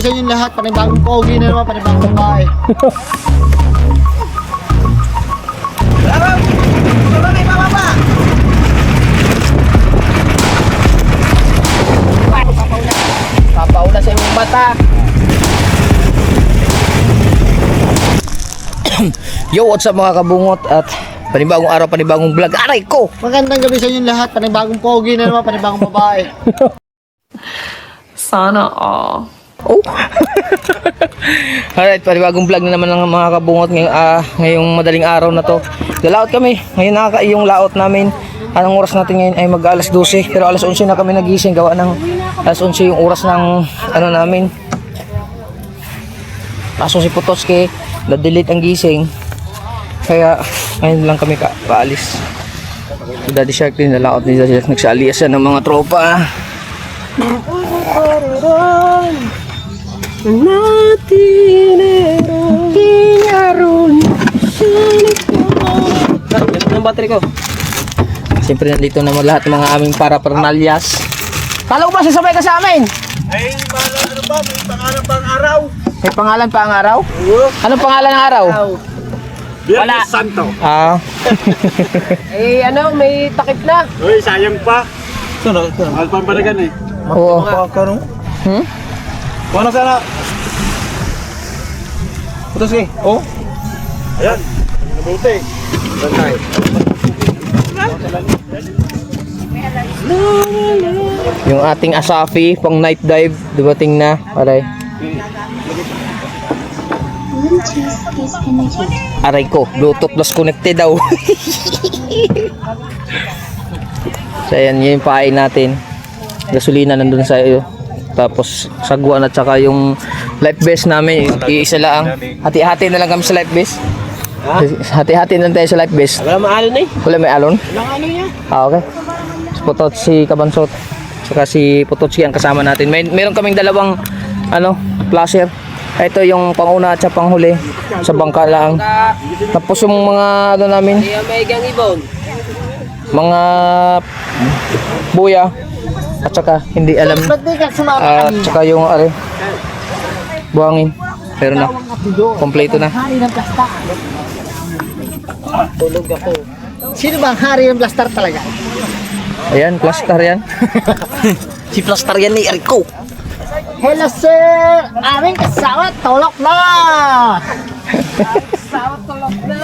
sa inyo lahat. Panibagong pogi na naman, panibagong babae. Papaula sa iyong mata. Yo, what's up mga kabungot at panibagong araw, panibagong vlog. Aray ko! Magandang gabi sa inyo lahat. Panibagong pogi na naman, panibagong babae. Sana all. Oh! Alright, panibagong vlog na naman ng mga kabungot ngayong madaling araw na to. Lalaot kami. Ngayon nakakaiyong laot namin. Anong oras natin ngayon ay mag alas 12. Pero alas 11 na kami nagising. Gawa ng alas 11 yung oras ng ano namin. Kaso si Pototski na-delete ang gising. Kaya ngayon lang kami paalis. Si Daddy Shark din, nalaot ni Daddy Shark. Nagsaalias siya ng mga tropa. Yung battery ko. Siyempre nandito naman lahat ng mga aming para-parnalyas. Kala ko ba sasabay ka sa amin? Ay, ano ba? May pangalan pang araw. May pangalan pa ang araw? Anong pangalan ng araw? Wala. Santo. Ah. Eh, ano, may takip na. Uy, sayang pa. Ito na. Alpan pa na gan eh. Oo. Karong. Hmm? Kuha na sana. Putos eh. Oh. Ayan. Nabuti. Bantay. Yung ating Asafi pang night dive dumating na. Aray. Aray ko, Bluetooth plus connected daw. So ayan, yun yung pain natin. Gasolina nandun sa iyo. Tapos sagwan at saka yung life vest namin, iisa lang. Hati-hati na lang kami sa life vest. Hati-hati na lang tayo sa life vest. Wala maalon eh. Wala may alon? Walang ano niya. Ah, okay. Si Pototski Kabansot. Saka si Pototski ang kasama natin. Meron kaming dalawang flasher. Ito yung panguna at sa panghuli. Sa bangka lang. Tapos yung mga namin. Mga buya. At saka hindi alam. Ba't di ka sumama At kanina? saka yung buhangin. Pero na. Kompleto na. Hari ng plastar. Tulog ako. Sino ba ang hari ng plastar talaga? Ayan, plaster yan. Si plaster yan ni Rico. Hello sir! Aming kasama, tulok na! Kasama, tulok na!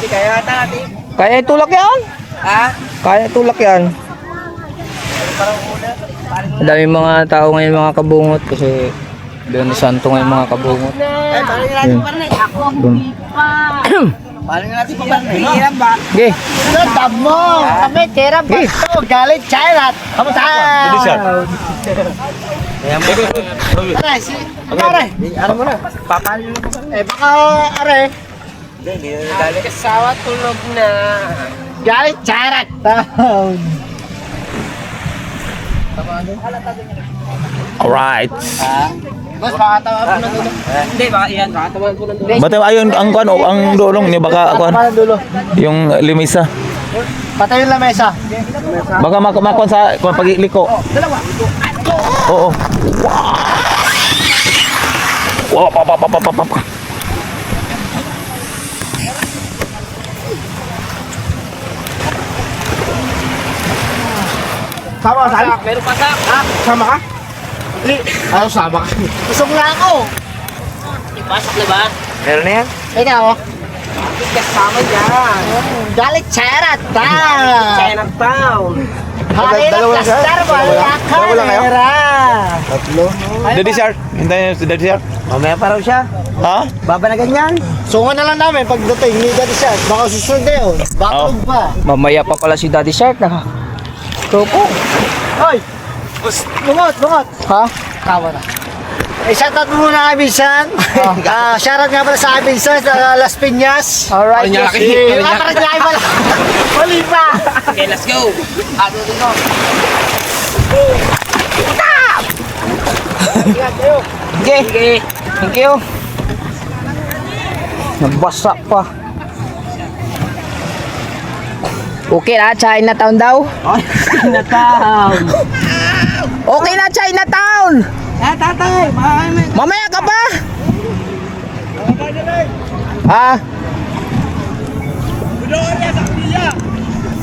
Kaya ata natin. Kaya itulak yan? Ha? Kaya itulak yan. Ang daming mga tao ngayon mga kabungot kasi doon ni Santo ngayon mga kabungot. Ay, paano natin pa rin? Ako, hindi pa. Paano natin pa rin? Hirap ba? Okay. Tab mo! Kami, tira ba ito? Galit, Chairat! Kamusta? Aray, Aray! Ano mo na? Papalo na po. Eh, baka, Aray. Kasawa, tulog na. Galit, Chairat! Alright. Boss, pakatawa po na dulo. Hindi, baka iyan. Kakatawan ko ng dulo. Bata ayon ang kuan ang dulong ni baka kuan Paano dulo? yung limisa. Patayin lang mesa. Baka makuan sa kuan pagliko. Dalawa. Oo. Wow, pa. Sama ka, Sal? Meron pa sa. Ha? Sama ka? Hindi. Ayaw sama ka. Gusto mo na ako. Ipasok na ba? Meron na yan? Ikaw. Kasama dyan. Galit, Chairat! Chinatown. Hari ng plastar, wala ka. Dalawa lang kayo? Nera. Daddy Shark, hintayin niyo si Daddy Shark. Mamaya pa raw siya. Ha? Baba na ganyan. Sungan na lang namin pagdating ni Daddy Shark. Baka susunod na yun. Baka Oh. pa. Mamaya pa pala si Daddy Shark na. Tropo. Hoy! Bungot! Ha? Tawa na. Shoutout mo muna kay Vincent. Shoutout nga pala sa kay Vincent sa Las Piñas. Alright. Paranaque pala. Mali pa. Okay, let's go. Ato dito. Okay. Thank you. Nagbasa pa. Okay na, Chinatown daw. Chinatown. Okay na Chinatown. Tatay, Mamaya ka pa. Ah,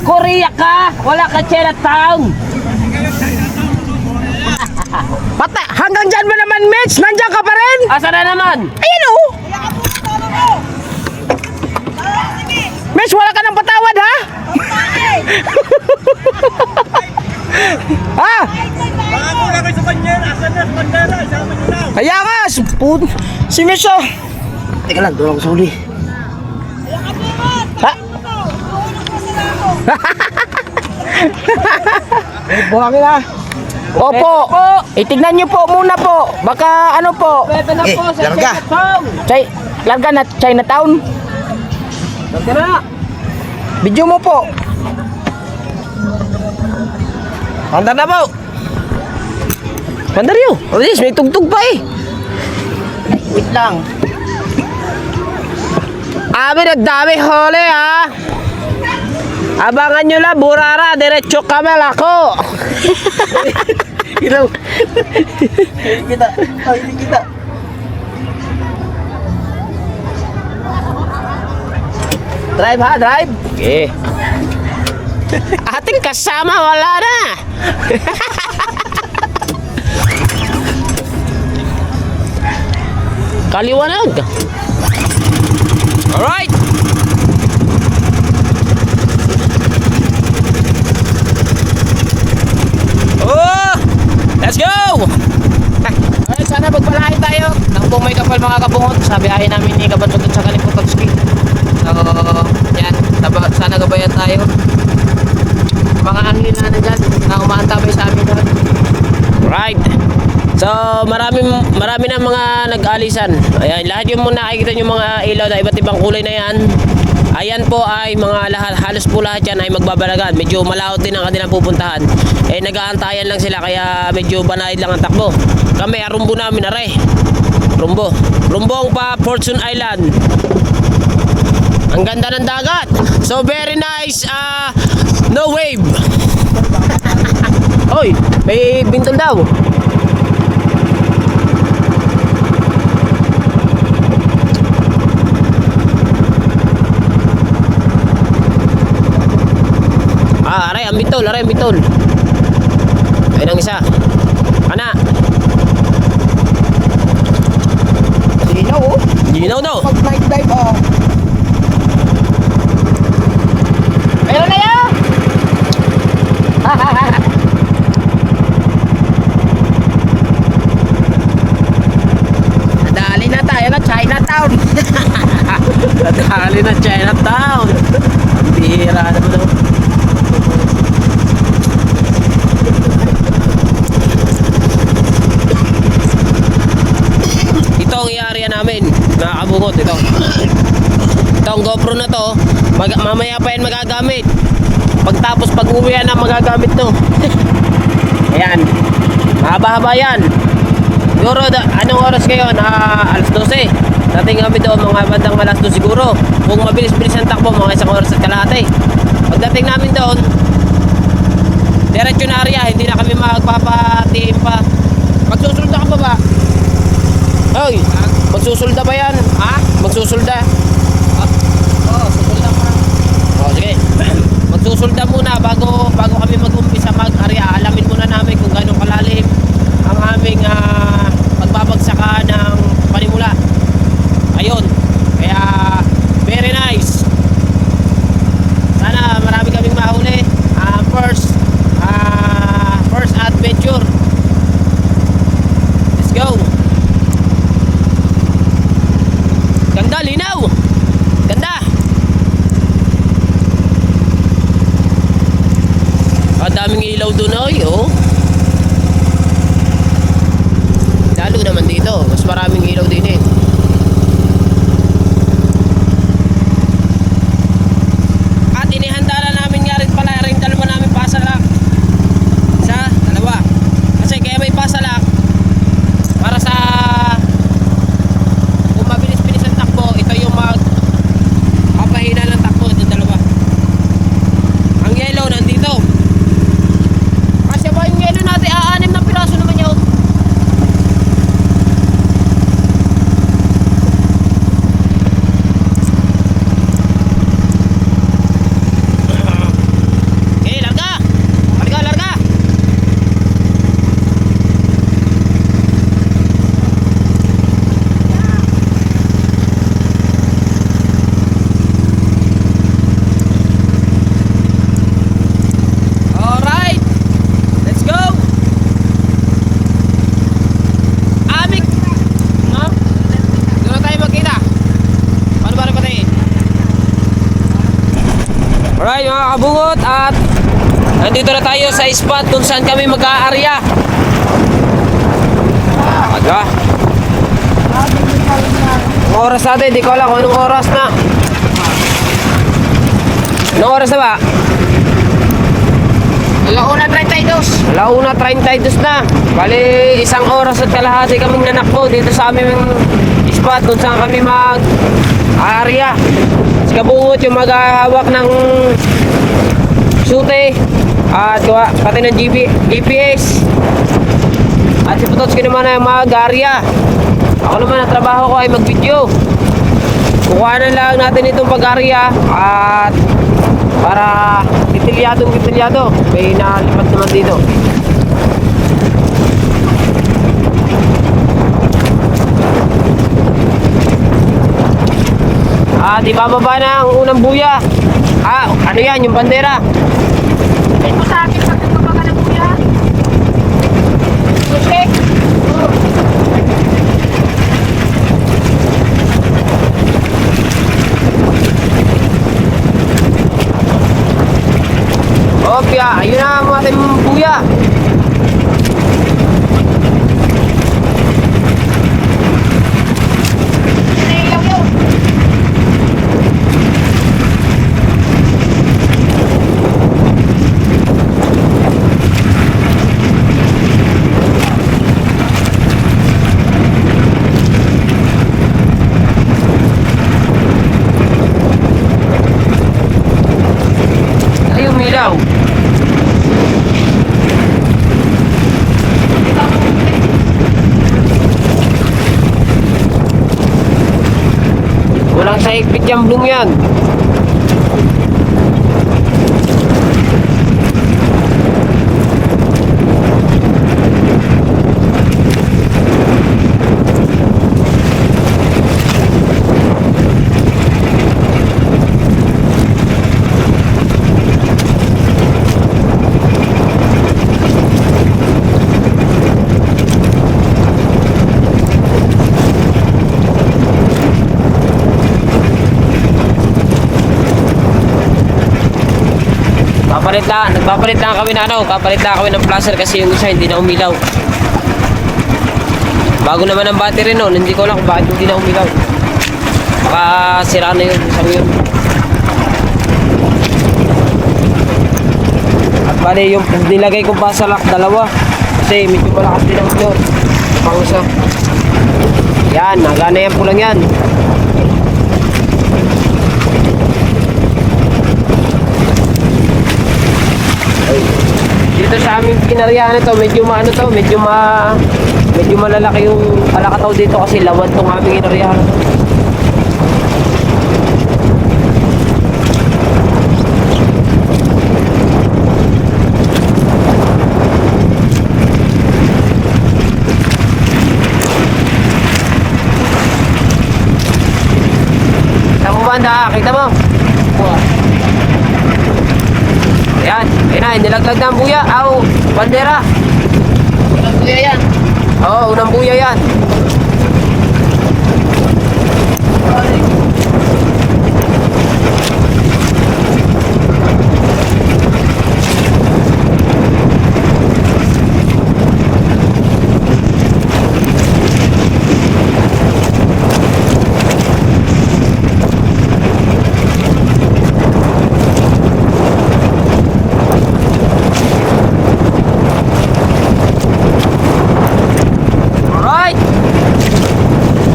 Korea ka! Wala ka Chinatown! pata, hanggang dyan ba naman, Mitch? Nandiyan ka pa rin? Asa na naman? Ayun oh. Mitch, wala ka ng patawad, ha? Ha? Kaya nga, si Mitch oh. Teka lang, doon ako sa uli. Ha? Buhangin ha. Opo. Itignan niyo po muna po. Baka ano po. Pwede na po sa larga. Chinatown! Larga na Chinatown. Larga na! Video mo po. Handa na po. Handa rin. O dis, may tugtog pa eh. Wait lang. Abi nagdami huli ha. Abangan nyo lang, burara, diretso kamel ako. Ilaw. Hindi kita. Hindi kita. Drive ha, drive. Okay. Ating kasama wala na. Kaliwanag. Alright. Oh! Let's go! Ay, sana magpalahin tayo. Nang po may kapal mga kabungot. Sabi ahin namin ni Kabansugot sa Kalipotowski. So, yan. Sana gabayan tayo. Mga angin na nandyan na umaantabay sa amin doon. Right. So, marami na mga nag-alisan. Ayan, lahat yung mga nakikita yung mga ilaw na iba't ibang kulay na yan. Ayan po ay mga halos po lahat yan ay magbabalagan. Medyo malaot din ang kanilang pupuntahan. Eh, nag-aantayan lang sila kaya medyo banayad lang ang takbo. Kami, rumbo namin, are. Rumbo. Rumbong pa Fortune Island. Ang ganda ng dagat. So, very nice. No wave. Hoy, may bintol daw. Aray, ang bitol, aray, ang bitol. Ayun ang isa. Kana. Ginaw, oh. Ginaw, no? Mag-night dive, oh. Ayun na yan! Nadali na tayo na Chinatown. Nadali na Chinatown. Ang bihira naman daw. Ito ang i-area namin, mga kabungot. Ito ang GoPro na to, mamaya pa yan magagamit. Pagtapos pag-uwi na magagamit to. Ayan, mahaba-haba yan. Siguro, anong oras ngayon? Alas 12. Dating kami doon mga bandang alas 2 siguro. Kung mabilis-bilis ang takbo, mga isang oras at kalahati. Pagdating namin doon, diretso na area, hindi na kami magpapatiin pa. Magsusulda ka pa ba? Hoy, magsusulda ba yan? Ha? Magsusulda? Oo, susulda muna. Oo, sige. Magsusulda muna bago kami mag-umpisa mag-area. Alamin muna namin kung gano'ng kalalim ang aming pagbabagsakan ng panimula. Ayun. Kaya, very nice. Sana marami kaming mahuli. First adventure. Let's go. Ganda, linaw. Ganda. Ang daming ilaw doon, oy, oh. Lalo naman dito, mas maraming ilaw din eh. At inihanda na namin nga rin pala rin dalawa namin pasalak. Isa, dalawa. Kasi kaya may pasalak para sa kung mabilis-bilis ang takbo, ito yung papahina ng takbo, ito dalawa. Ang yellow nandito. Kasi ba yung kabungot at nandito na tayo sa spot kung saan kami mag-aarya. Aga. Ang oras natin, di ko alam kung anong oras na. Anong oras na ba? Alauna 32. Alauna 32 na. Bali, isang oras at kalahati kaming nanakbo dito sa aming spot kung saan kami mag-aarya. Si Kabungot yung maghahawak ng sute at pati ng GPS. At si Putotski naman ay mag-aarya. Ako naman ang trabaho ko ay mag-video. Kukuhanan lang natin itong pag-aarya at para detalyado. May nalipat naman dito. At ibababa na ang unang buya. Ano yan? Yung bandera. Ay mo sa akin pag nagbabaga ng kuya. Okay. Opya, ayun na ang ating buya. Ayun, milaw. Walang sa higpit yung blong yan. Nagpapalit lang kami ng flasher kasi yung isa hindi na umilaw. Bago naman ang battery noon, hindi ko alam kung bakit hindi na umilaw. Baka sira na yun, isang yun. At bali yung nilagay ko pa sa lock, dalawa. Kasi medyo malakas din ang motor. Pausa. Yan, nagana yan po lang yan. Dito sa aming pinaryahan ito, medyo malalaki yung palakataw dito kasi lawad tong aming pinaryahan. Kita mo banda, kita mo? Yan, nilaglag na ang buya. Bandera. Unang buya yan. Oo, unang buya yan.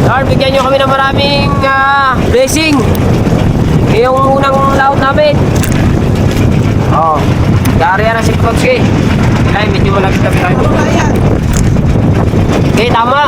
Lord, bigyan nyo kami ng maraming blessing. Yung unang laot namin. Gariya na si Putotski. Ay, medyo malapit kami tayo. Okay, tama.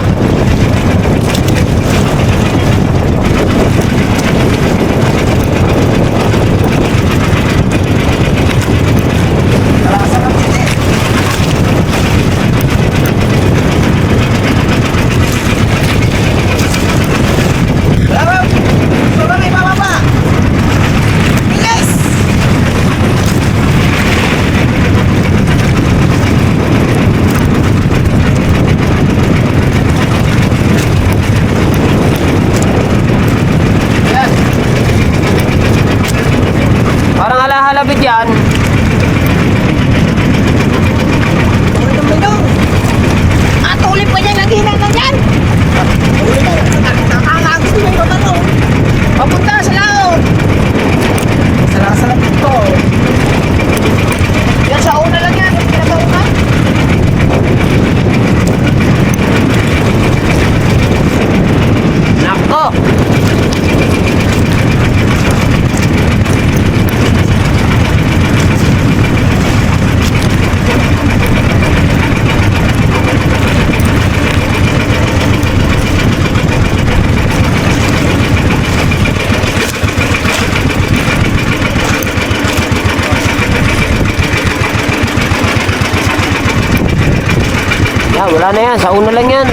wala na yan. Sa una lang yan.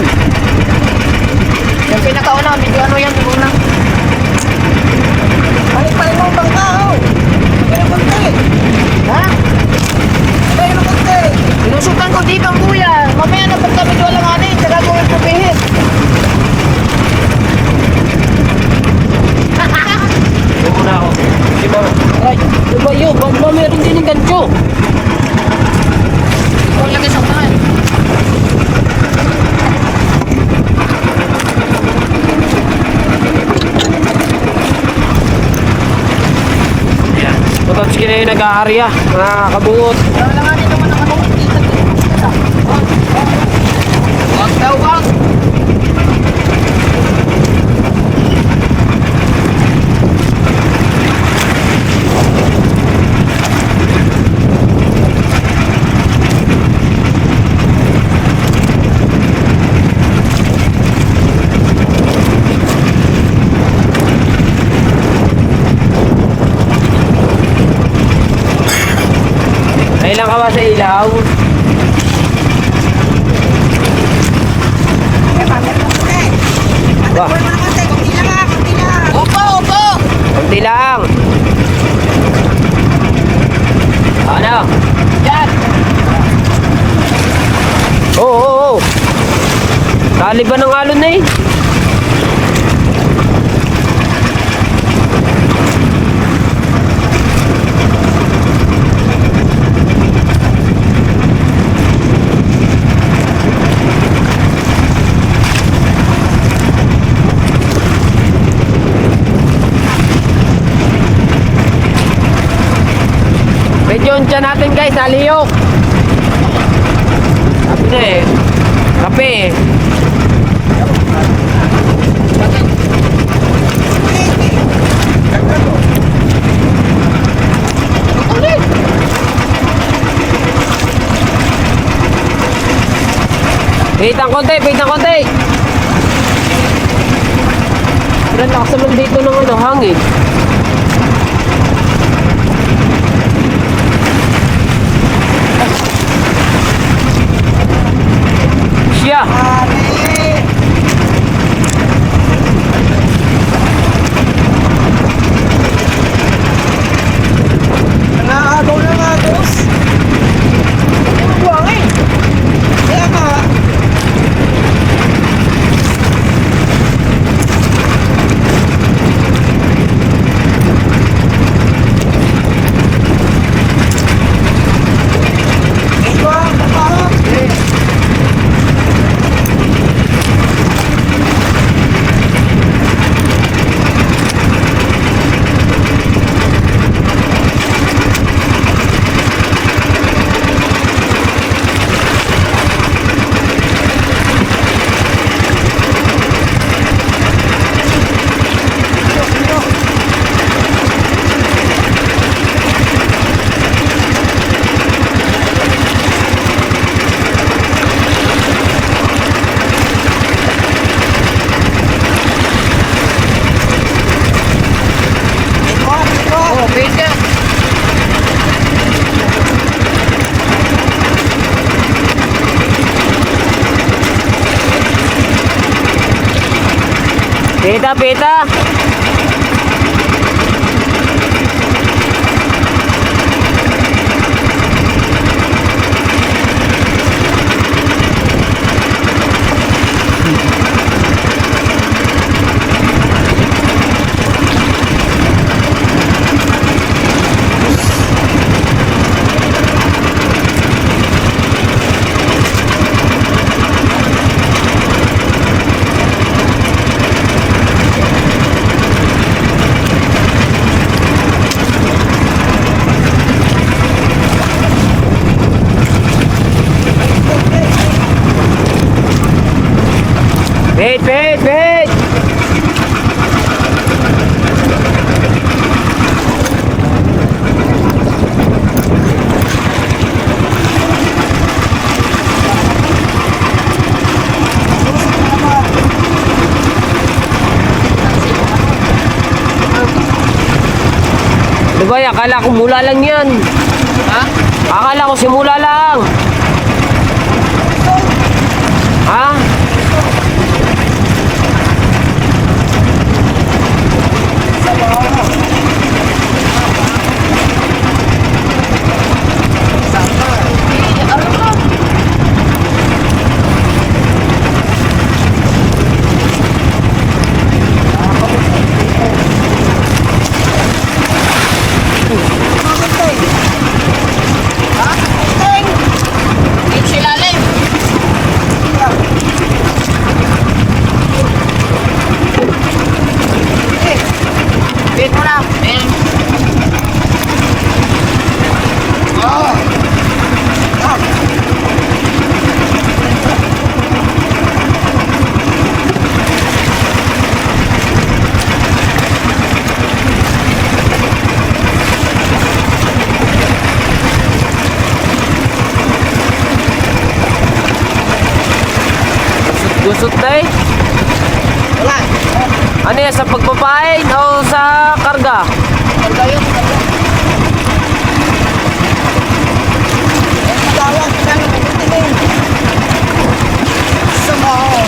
Yung pinakauna, medyo ano yan, yung una. Balik-balik mo bang tao? Kaya konti. Ha? Kaya konti. Inusukan ko dito ang kuya. Mamaya na pagka medyo alanganin, tsaka ko yung pupihit. Yung muna ako. Di ba? Ay, diba yun? Ba't ba meron din yung gancho? Huwag lagay sa unahan. Yan. Matotski na yung nag-aarya. Mga kabungot. Alanganin naman ang ano. Wag daw, wag. Ay lang ka ba sa ilaw? Ba? Opo, opo. Kunti lang. Ano? Yan. Oo, oo, oo. Taliban ng alon na eh. Medyo yung tiyan natin guys, naliyok. Sabi na eh. Kape eh. Pitang konti, pitang konti. Pero lakas naman dito ng ano, hangin. Siya. Nakakagaw na nga, boss. Buwangin. Kaya nga. Ito ang kapahap. Oh, pizza. Pita, pita. Wait, wait, wait. Diba, akala ko mula lang yan. Ha? Akala ko simula lang. Gusot na eh. Wala. Ano yan, sa pagpapain o sa karga? Karga yun. Tawag ka lang. Sama ako.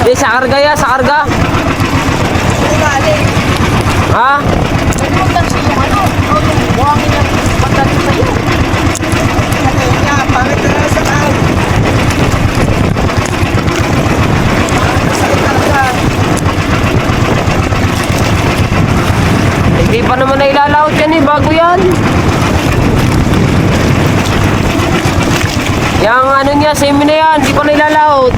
Di, sa karga ya, sa karga. Ha? Hindi pa naman nailalaot yan eh, bago yan. Yang ano niya, semi na yan, hindi pa nailalaot.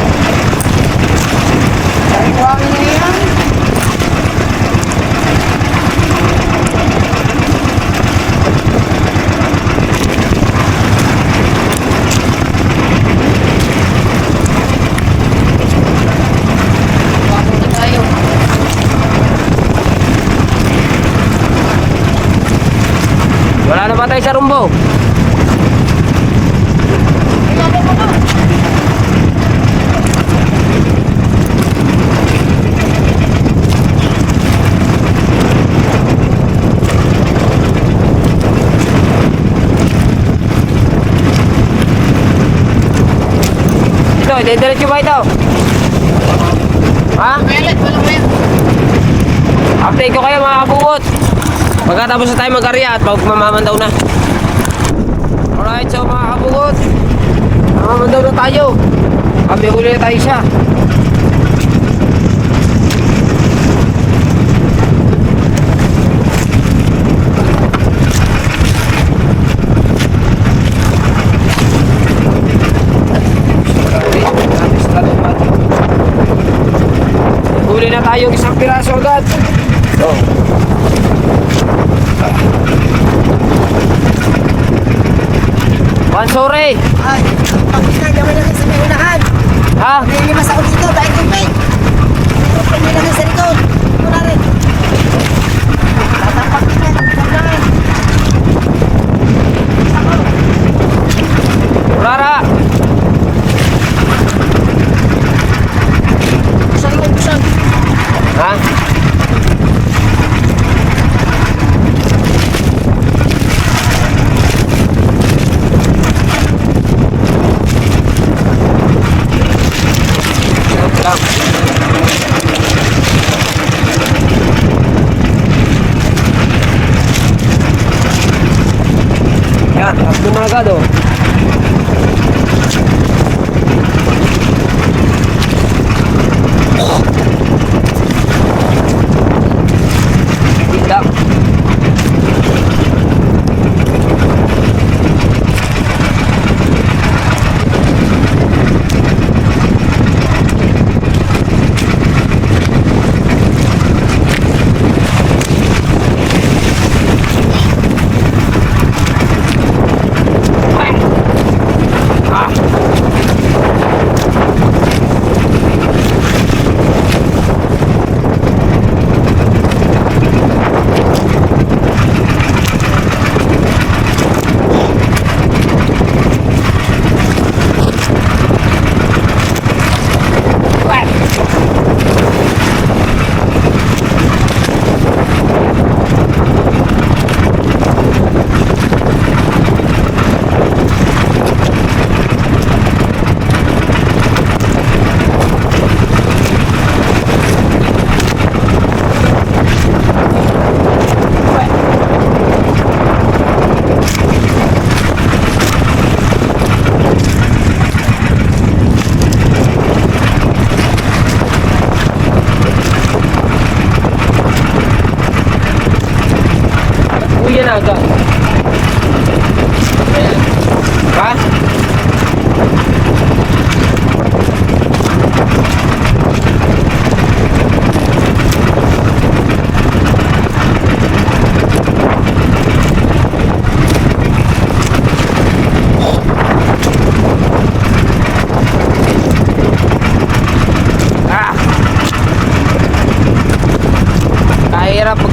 Wala na ba tayo sa rumbo? Ito, diretso ba ito? Ha? Update ko kayo mga kabungot. Pagkatapos na tayo mag-arya at mamamandaw na. Alright, so mga kabungot, mamamandaw na tayo. Kami huli na tayo siya. Huli na tayo isang piraso agad. Oh. Pansore! Ay, pag-inay, gawin lang sa may unahan. Ha? Nilimas ako dito dahil tubig. Pwede lang sa likod. Ito na rin. Tatapak na. Tatapak. Rara! Busan mo, busan. Ha? Lang.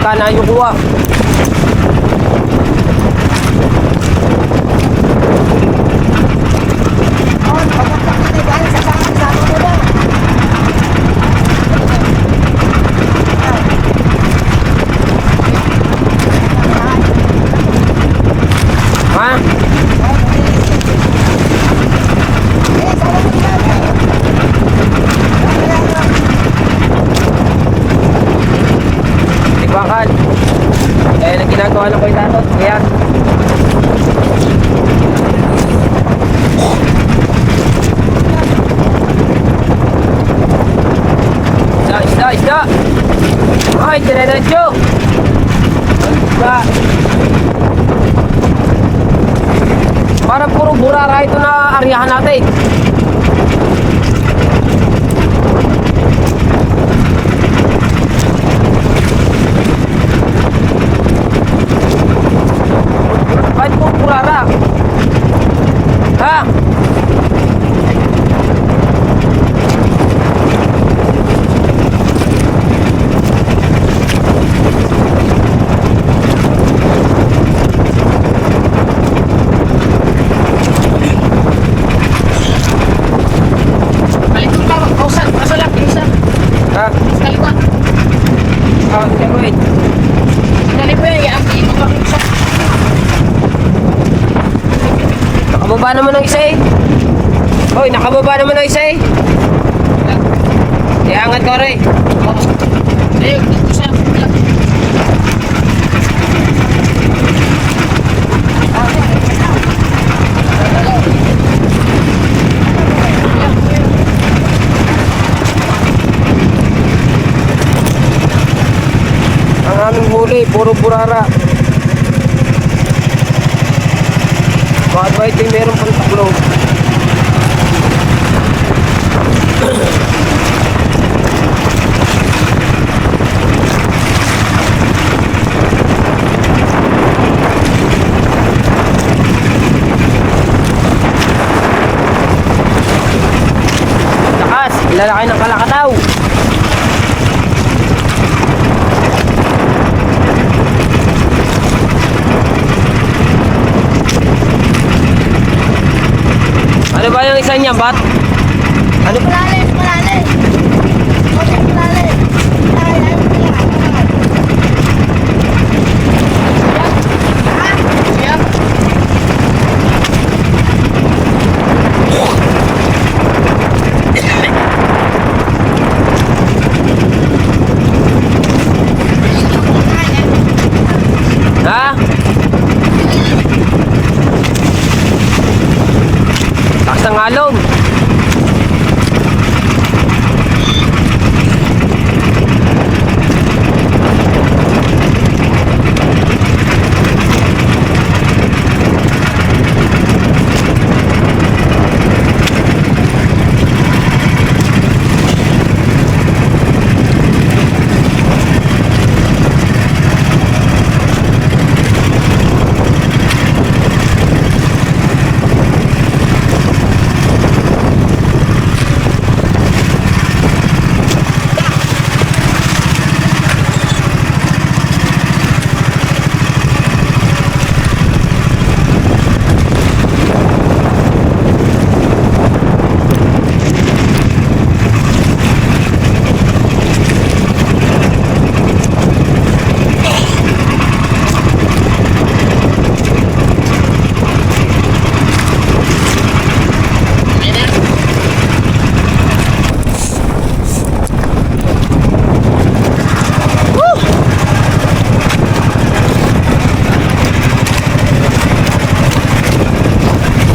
magkana yung kuha. Ha? Tikbakan. Kaya na ginagawa ng Kuya Tatot. Kaya. Isda. Ay, dire-diretso. Isda. Parang puro burara ito na aryahan natin. Bakit puro burara? Ha? Ha? Ah, wait. Nakababa naman ang isa eh. Hoy, nakababa naman ang isa eh. Iangat ko rin. Ang aming huli, puro burara. Bakit ba ito yung meron pang taklo? Lakas, ilalaki ng kalakataw. Ano ba yung isa niya, Bat? Ano ba? Malalim. Okay, malalim. Ha? Takas ng alon.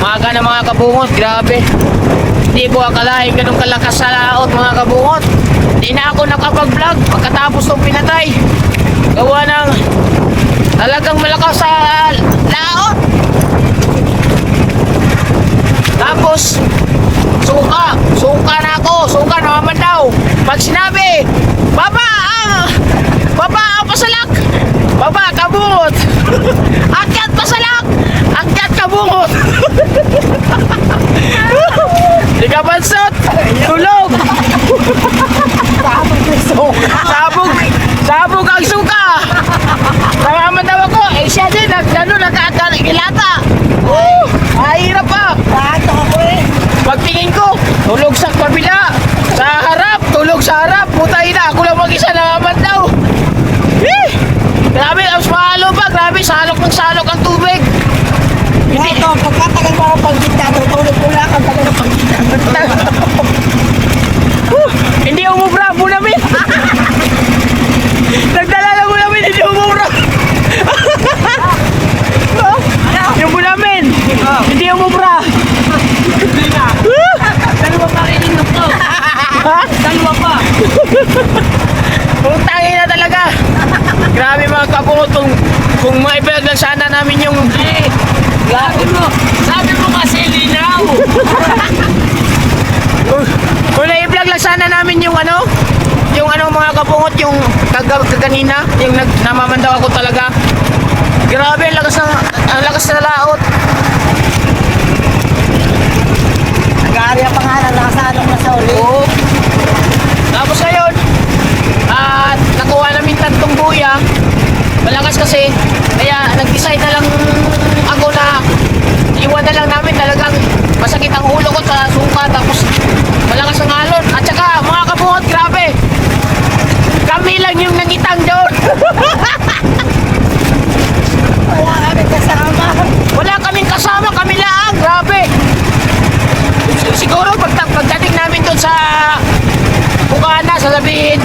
Maga na mga kabungot, grabe. Hindi ko akalain ganun kalakas sa laot mga kabungot. Hindi na ako nakapag-vlog pagkatapos ng pinatay. Gawa ng talagang malakas sa laot. Tapos suka na ako, suka naman daw. Pag sinabi, baba ang pasalak, baba kabungot. Akyat pasalak, akyat kabungot. Di ka bansot, tulog. Sabog ang suka. Tapos mahalo pa, grabe, salok ng salok ang tubig. Ito, pagkatagal mo ang pagkita, tutulog ko lang ang tagal ng pagkita. Hindi umubra, Bunamin. Nagdala ng Bunamin, hindi umubra. Yung Bunamin, hindi umubra. Dalawa pa rin to. Ha? Dalawa pa. Putangin na talaga. Grabe mga kabungot, kung maibalag lang sana namin yung... Sabi mo kasi linaw. Kung na-vlog lang sana namin yung ano, mga kabungot, yung kaganina, yung namamandaw ako talaga. Grabe, ang lakas na laot. Nag-aari ang pangalan, nakasanok na sa uli. Oo. Tapos ngayon, nakuha namin 3 buya. Malakas kasi, kaya nag-decide na lang ako na iwan na lang namin, talagang masakit ang ulo ko sa suka, tapos malakas ang alon. At saka mga kabungot, grabe, kami lang yung nangitang doon. Wala kami kasama. Wala kaming kasama, kami lang, grabe. Siguro pagdating namin doon sa Bukana, sasabihin,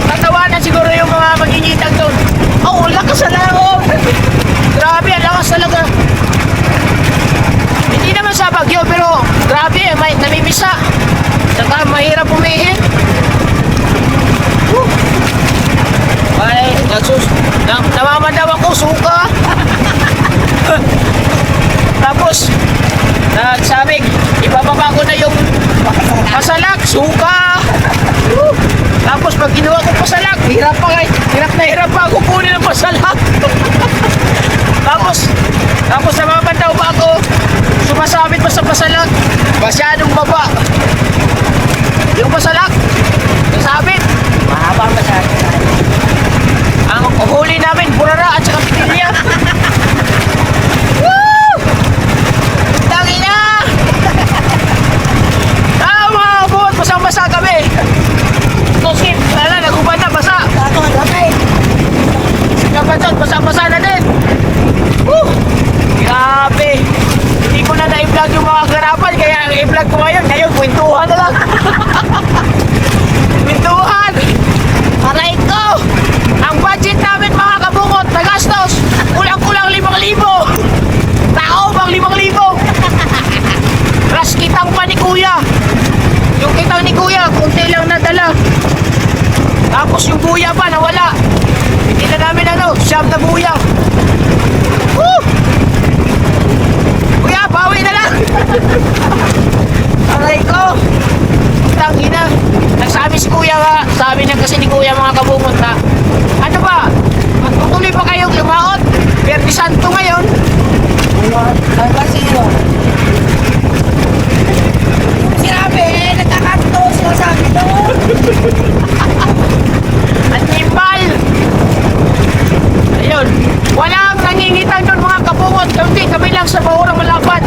tatawanan siguro yung mga magingitang doon. Oh, lakas na lang. Grabe, ang lakas talaga. Hindi naman sa bagyo, pero grabe, may namimisa. Saka mahirap umihin. Ay, namamandaw ako, suka. Tapos, nagsabi, ibababa ko na yung pasalak, suka. Tapos pag ginawa ko pasalak, hirap na hirap pa ako kunin ang pasalak. tapos namamandaw pa ako, sumasabit pa sa pasalak, masyadong baba. Yung pasalak, nasabit, mahaba masyado. Ang huli namin, burara at saka pitilya. Woo! Tangina! Mga buhat, basang-basa kami. Tosin, wala, nagubad na, basa. Ako, okay. Kapatot, basa-basa na din. Woo! Grabe. Hindi ko na na-vlog yung mga garapan, kaya i-vlog ko ngayon, kwentuhan na lang. Kwentuhan! Aray ko! Ang budget namin mga kabungot, nagastos, kulang-kulang 5,000. Tao bang 5,000? Plus kitang pa ni Kuya. Yung kitang ni Kuya, kunti lang nadala. Tapos yung buya pa, nawala. Hindi na namin siyam na buya. Woo! Kuya, bawi na lang. Aray ko. Tangina. Nagsabi si Kuya nga, sabi na kasi ni Kuya mga kabungot na, ano ba, magtutuloy pa kayong lumaot? Perdi Santo ngayon. Ay, kasi yun. Sinabi, nagkakanto sila sabi doon. At nimbal. Ayun. Walang nangingitang doon mga kabungot. Kundi kami lang sa Bahurang Malapad.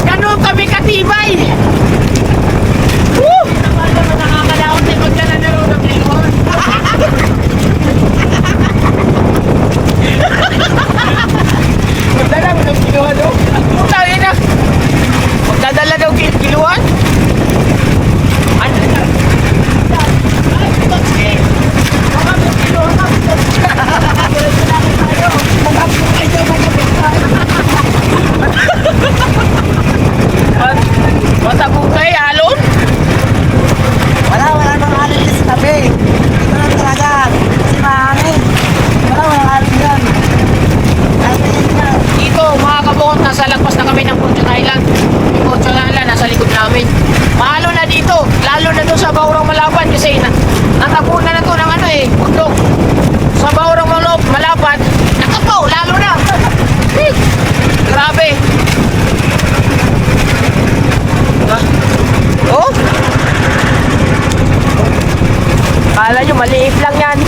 Ganun kami katibay. Woo! Nakakalaot na magdala na rin ng lingkod. Magdala mo ng kiluhan doon. Tayo na. Magdadala daw kiluhan. Ano na? Matabukay, alon? Wala nang alin sa tabi. Ito lang talaga. Kasi mahangin. Wala alin yan. Alin yan. Dito, mga kabungot, nasa lagpas na kami ng Fortune Island. Yung Fortune Island, nasa likod namin. Mahalo na dito, lalo na doon sa Bahurang Malapad kasi natapunan na to ng bundok. Sa Bahurang Malapad, nakapaw, lalo na. Grabe. Oh? Kala nyo, maliit lang yan.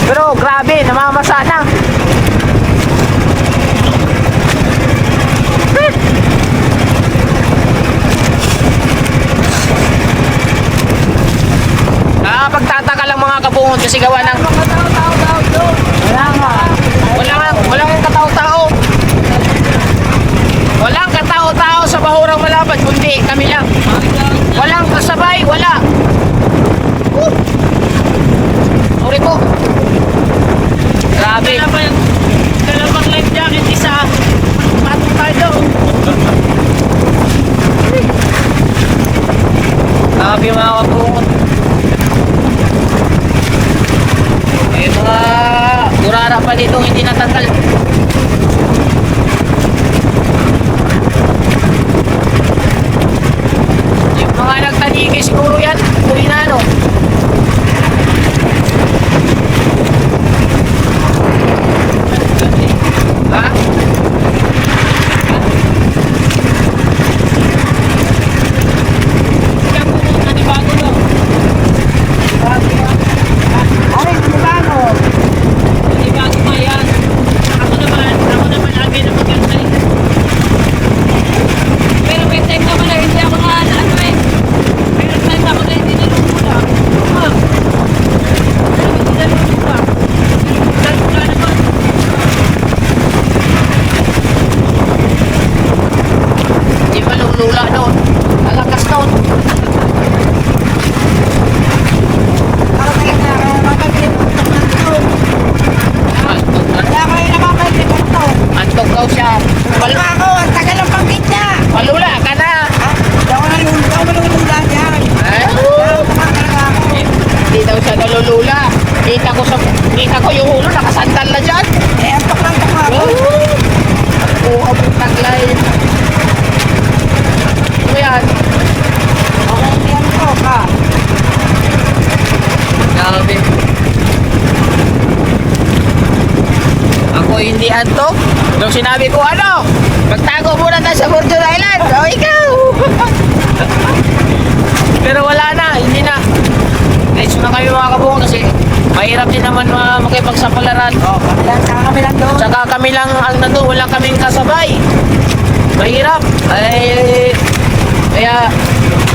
Pero grabe, namamasa na. Pagtataka lang mga kabungot kasi gawa ng Wala nga. kalaban, kundi kami lang. Walang kasabay, wala. Sorry po. Grabe. Dalawang life jacket, isa. Patong tayo. Grabe mga kapungot. May mga burara pa dito hindi natanggal. Yung mga nagtanigi siguro yan. Tuloy na ano. Ha? Yan po mga nanibago no. Ay, ano? Nanibago pa yan. Ako naman lagi na maganda eh. Pero may time naman na hindi ako na ano eh. May time ako na hindi nalulula. Hindi nalulula. Nalulula naman. Hindi pa nalulula doon. Alakas doon. Ako tayo na makakabili ng ito. Wala kayo nakakabili ng ito. Antok daw siya. Wala ako, ang tagal ng panggit niya. Palula ka na. Hindi ako nalulula niyan. Eh? Nakakalaga ako. Hindi daw siya nalulula. Kita ko yung ulo, nakasandal na dyan. Eh, ang paklantok ako. Oo, abong taglay. Ano yan? Okay, hindi ang ito ka. Grabe. Ako hindi antok. Nung sinabi ko ano, magtago muna tayo sa Fortune Island. O ikaw. Pero wala na, hindi na. Let's na kayo mga kabungo kasi mahirap din naman makipagsapalaran. Kami lang doon. Tsaka kami lang ang nandun, wala kaming kasabay. Mahirap. Kaya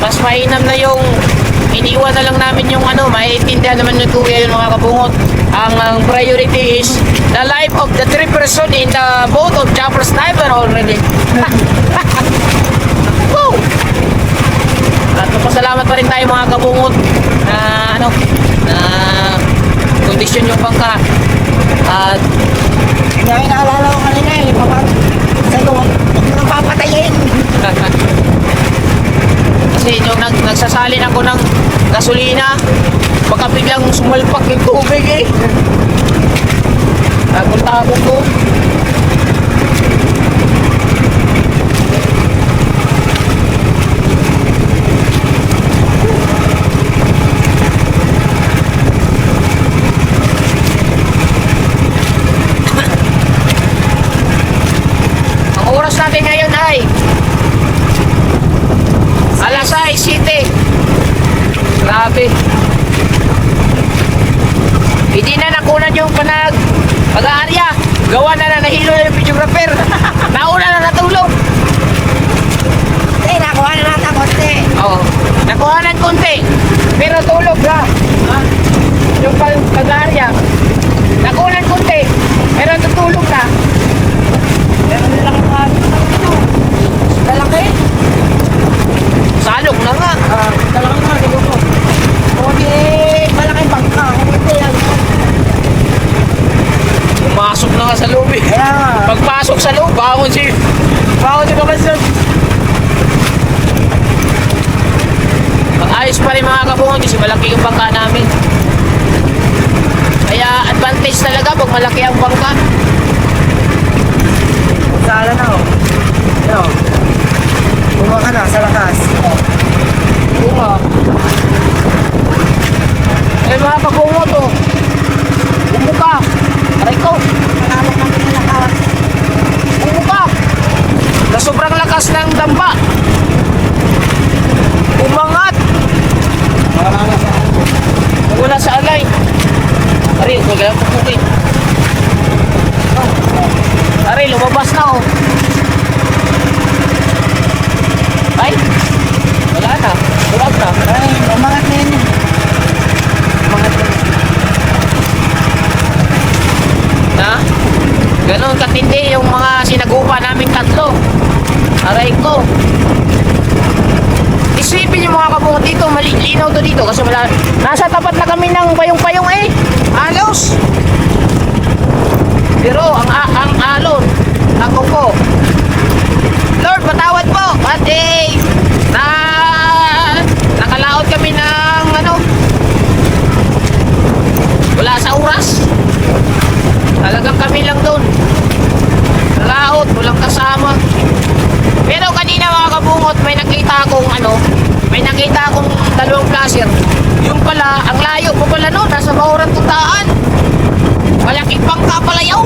mas mainam na yung iniwan na lang namin yung ano, maiintindihan naman yung kuya yung mga kabungot. Ang priority is the life of the 3 person in the boat of Chopper Sniper already. Woo! At pasalamat pa rin tayo mga kabungot na ano, na kondisyon yung bangka. At Ngayon naalala ko kanina eh. Sabi ko, huwag mo nang papatayin. kasi yung nagsasalin ako ng gasolina, baka biglang sumalpak yung tubig eh. Napunta ako ko. Ang oras natin ngayon ay alas 6:07. Grabe. Hindi na nakunan yung pag-aarya. Gawa na nahilo na yung videographer. Nauna na natulog. Eh, nakuha na natin konti. Oo. Nakuha ng konti. Pero tulog na. Ha? Yung pag-aarya. Nakuha ng konti. Pero tutulog na. Pero nilaki pa. Lalaki? Salog na nga. Lalaki naman, siguro. Kung di, malaki bangka. Kung hindi, yan. Pumasok na nga sa loob eh. Kaya nga. Pagpasok sa loob, bawon si Kabansan. Ayos pa rin mga kabungon kasi malaki yung bangka namin. Kaya advantage talaga pag malaki ang bangka. Sala na, oh. Ano? Bumaba ka na, sa lakas. Oo nga. Eh mga kabungon to. Bumuka. Aray ko. Panalo kami ng lakas. Bumuka. Na sobrang lakas ng damba. Umangat. Wala sa alay. Ari, magalang puputi. Ari, lumabas na oh. Ay, wala na. Bulag na. Ay, umangat na yun. Umangat na. Na? Ganon katindi yung mga sinagupa namin tatlo. Aray ko. binoto dito kasi wala, nasa tapat na kami ng payong-payong eh. Halos. Pero ang alon, ako po. Lord, patawad po. At nakalaot kami ng wala sa oras. Talagang kami lang doon. Nalaot, walang kasama. Pero kanina mga kabungot, may nakita akong dalawang flasher. Yung pala, ang layo po pala no, nasa Bauran Tutaan. Malaking pangka pala yaw.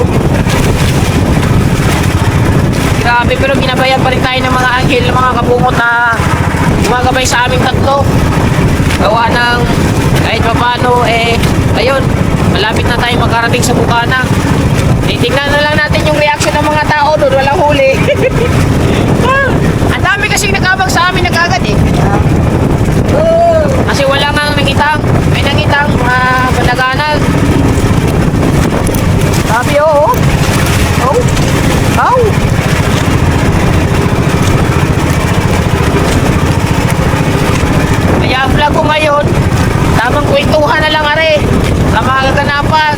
Grabe, pero ginabayan pa rin tayo ng mga anghel, mga kabungot na gumagabay sa aming tatlo. Gawa ng kahit pa paano, ayun, malapit na tayo makarating sa Bukana. Titignan na lang natin yung reaction ng mga tao doon, walang huli. Ang dami kasing nakabang sa amin nagagad eh. Kasi wala nga nangitang, may nangitang mga panaganan. Sabi oh. Kaya ang vlog ko ngayon, tamang kwentuhan na lang are, sa mga kaganapan.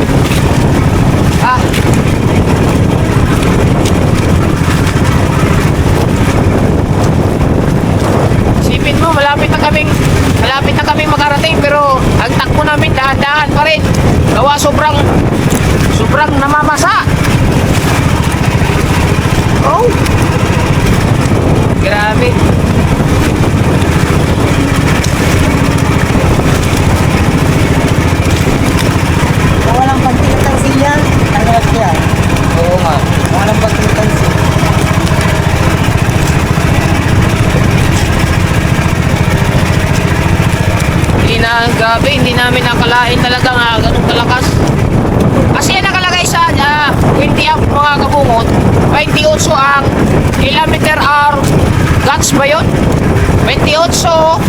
Isipin mo, malapit na kaming makarating, pero ang takbo namin dahan-dahan pa rin. Gawa sobrang namamasa. Oh, grabe. Kung walang pagtilitansi yan, tanggap yan. Oo nga. Kung walang pagtilitansi. Grabe, hindi namin nakalain talaga nga ganun kalakas. Kasi nakalagay sa 20 amp mga kabungot, 28 ang kilometer hour watts ba yun? 28 34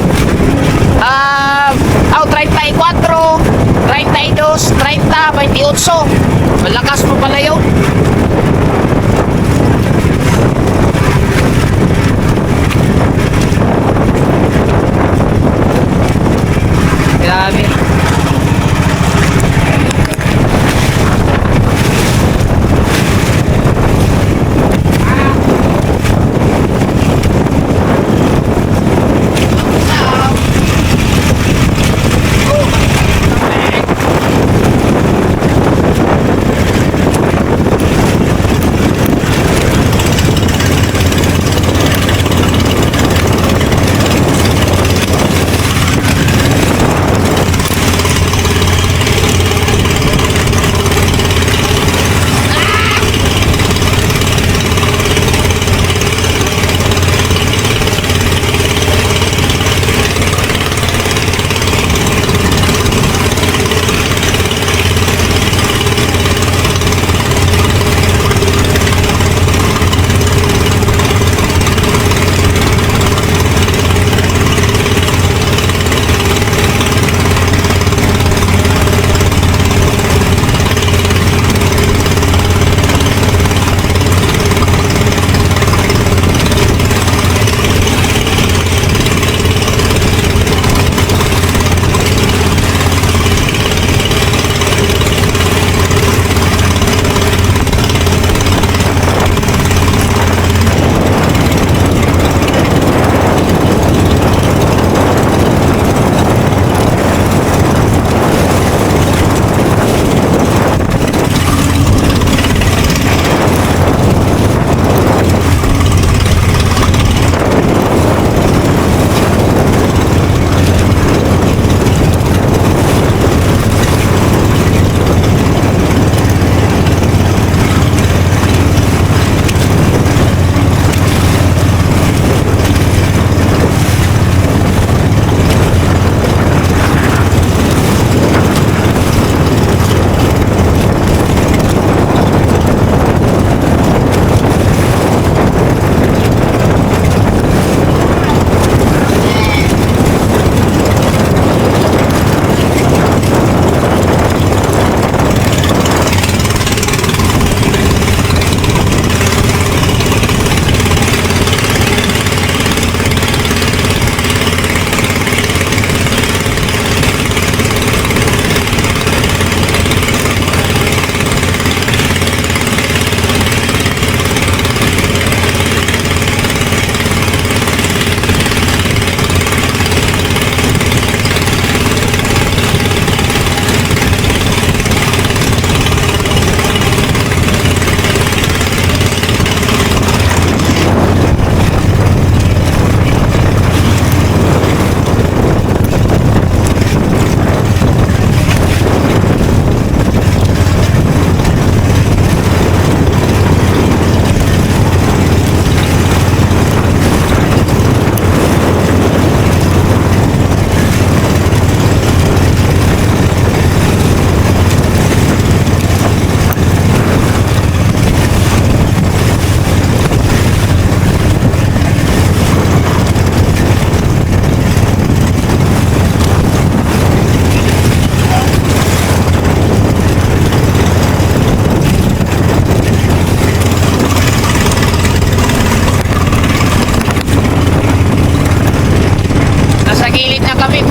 32 30 28 malakas mo pala yun. Grabe.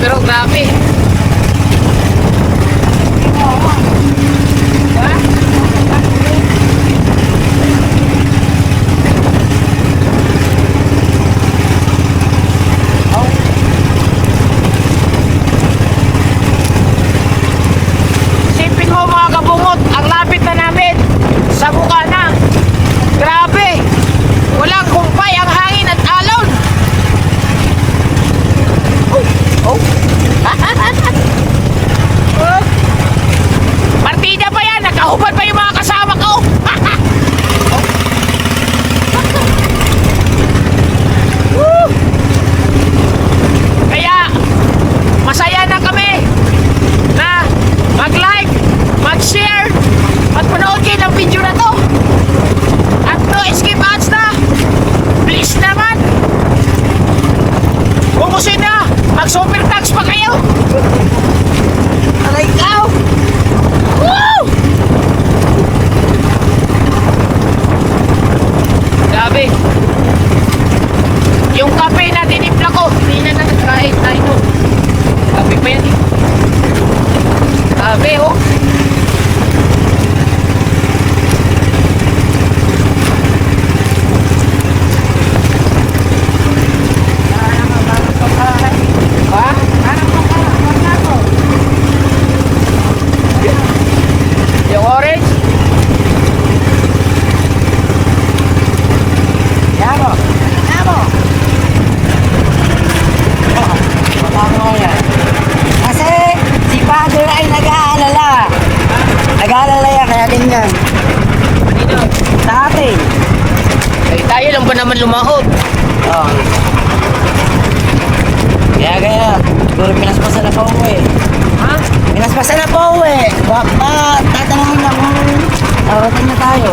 pero grabe. Isipin mo mga kabungot, ang lapit na namin sa Bukana. Grabe! Walang kumpay ang hangin at alon. Oh! Partida pa yan, nakahubad pa yung mga kasama ko. Woo! Kaya masaya na kami na mag-like, mag-share, at manood kayo ng video na to. At no skip ads na. Please naman. Kung gusto na, mag-super tax pa kayo. Aray ikaw. Woo! Grabe. Yung kape na tinimpla ko, hindi na nagkahit na ito. Kape pa yan eh. Grabe oh. Ha? Yung orange? Yamo! Yamo! Kasi si Father ay nag-aalala. Nag-aalala yan, kaya ganyan. Kanino? Sa atin. Ay, tayo lang ba naman lumahod? Oh. Kaya, siguro pinaspasan na pa uwi. Ha? Pinaspasan na pa uwi. Tatanungin na kung arating na tayo.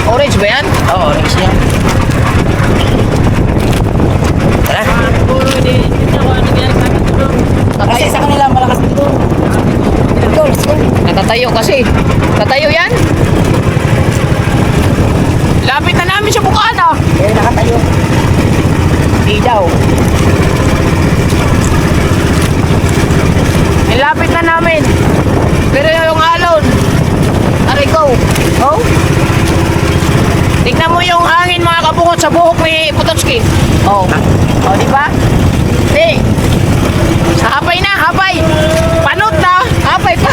Orange ba yan? Oo, next yan. Tara. Kasi sa kanila malakas dito. Let's go, let's go. Natatayo kasi. Tatayo yan? Lapit na namin sa Bukana. Eh, nakatayo. Di daw. Lapit na namin. Pero yung alon. Aray ko. Oh? Tignan mo yung hangin mga kabungot sa buhok ni Potocki. Oh. Oh, di ba? Eh. Hapay na, hapay. Panot na. Hapay pa.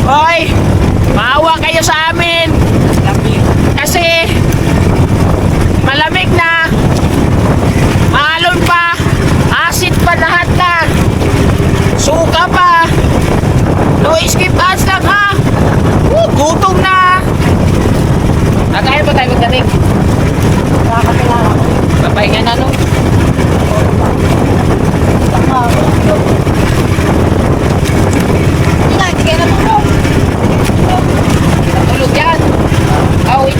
Hoy. Maawa kayo sa amin. Kasi malamig na. Maalon pa. Acid pa lahat na. Suka pa. No skip ads lang ha. Gutom na. Nakain ba tayo magdating? Papahinga na no? Hindi kayo natulog. Tulog yan. Awit.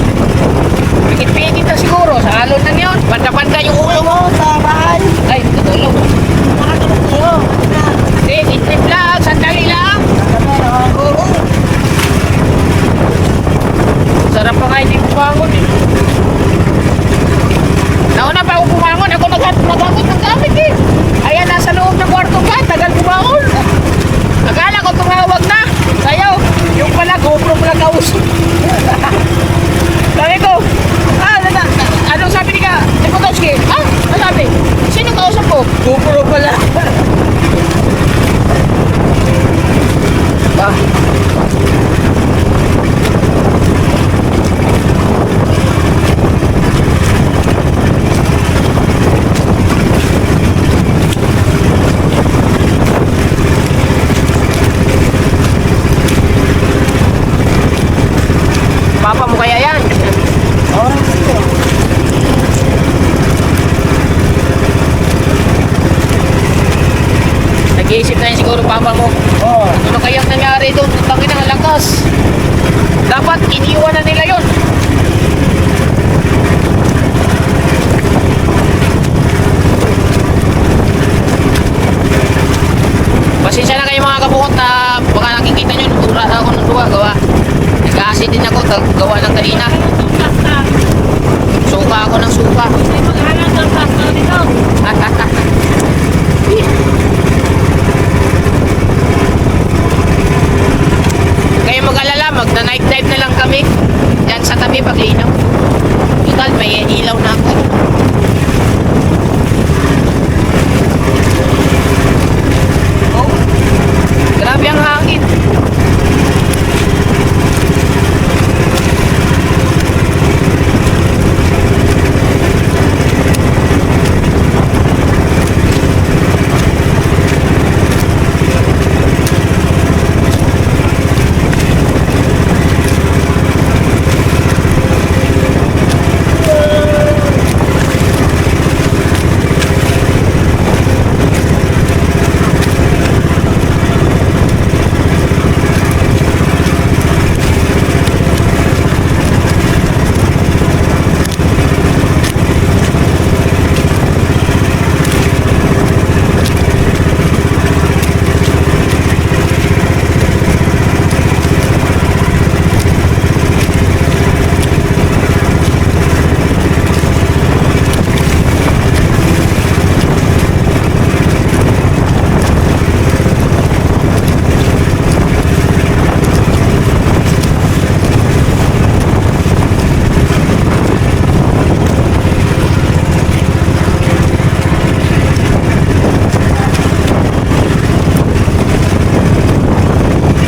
Pikit-pikit na siguro. Sa alon lang yun. Banda-banda yung ulo mo. Sa bahay. Ay, tutulog. Nakatulog kayo. Hindi, itrip lang. Sandali lang. Oo. Sarap pa nga hindi kumangon eh. Nauna pa ako kumangon. Ako naghagot ng gamit eh. Ayan, nasa loob ng kwarto ka. Tagal kumangon. Akala ko tumawag na. Kayo, yung pala GoPro pala kausap. Sabi ko, anong sabi ni Potocki? Ano sabi? Sino kausap ko? GoPro pala. Papa mo kaya yan? Nag-iisip na yun siguro papa mo. Oo. Ano kayang nangyari doon? Tangin ang lakas. Dapat iniwan na nila yun. Pasensya na kayo mga kabukot na baka nakikita nyo, nagura ako ng duwa, gawa. Nag-acid din ako, gawa ng kanina. Suka ako ng suka. Kaya mag-alala, magna-night dive na lang kami. Diyan sa tabi paglinaw. Total, may ilaw na ako. Oh, grabe ang hangin.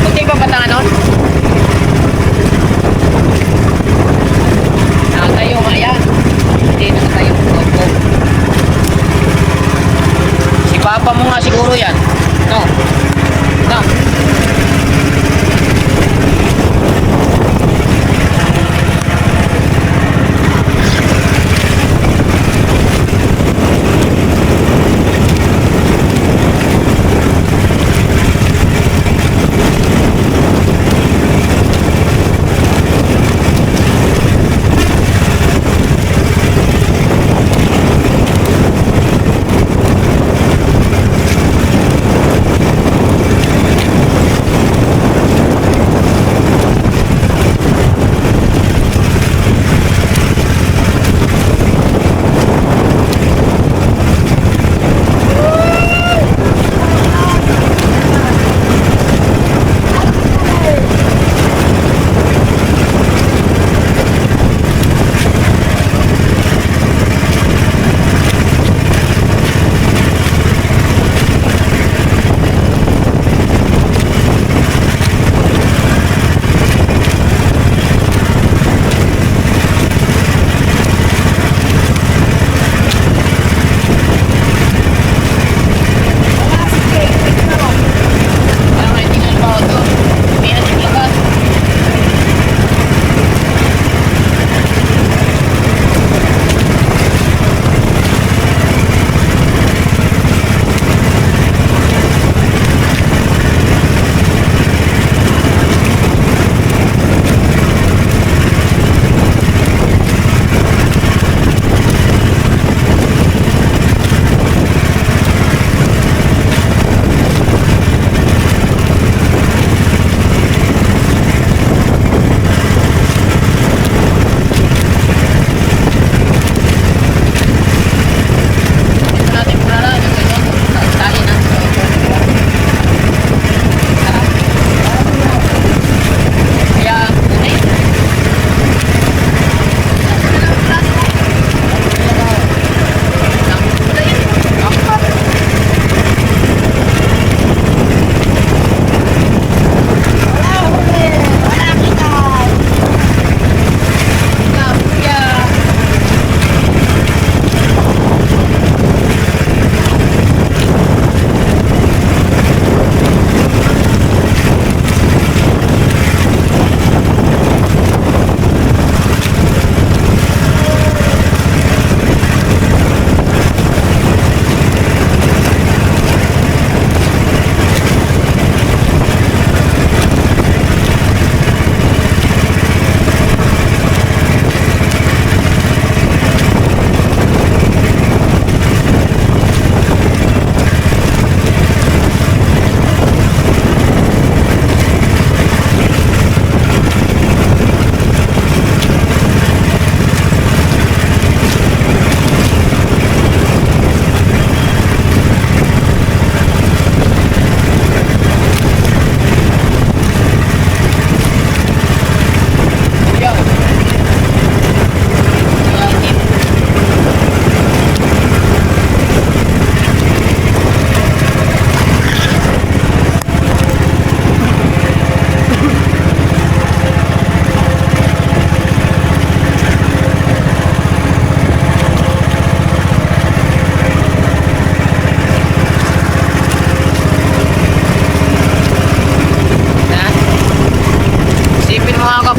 Kunti ba patangan nun? Nakatayo nga yan. Hindi nakatayo. Opo. Si papa mo nga siguro yan. No? No?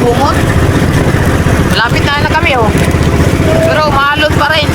bungot. Malapit na kami oh. Pero maalon pa rin.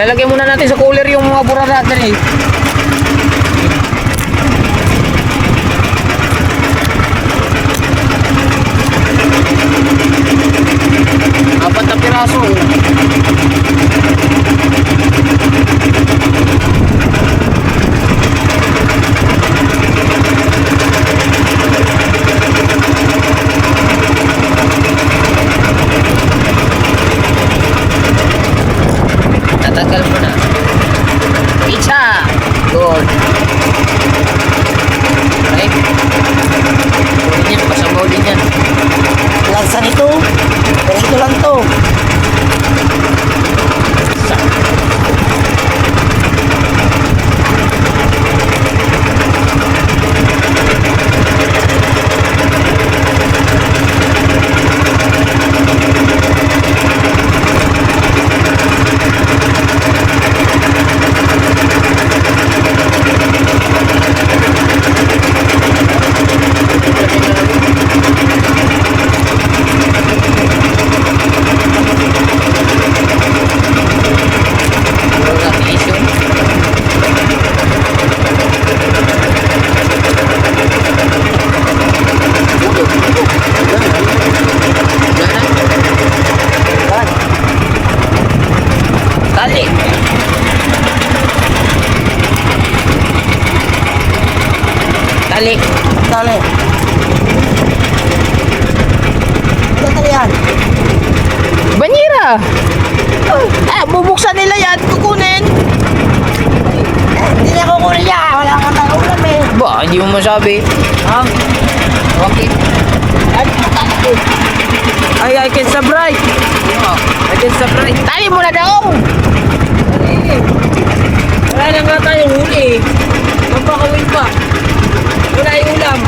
Lalagyan muna natin sa cooler yung mga bura natin eh. Apat na piraso. Tatanggal mo na. Pizza! Good. Okay. Kunin yan, pasabaw din yan. Lansa nito. Ganito lang to. Tali. Tali. Tali. Ito yan. Banyera. Bubuksan nila yan. Kukunin. Hindi niya kukunin niya. Wala kang ulam eh. Ba, hindi mo masabi. Ha? Okay. Ay, I can subscribe. I can subscribe. Tali mo na daw. Wala na nga tayong huli. Magpakawin pa. Wala yung ulam.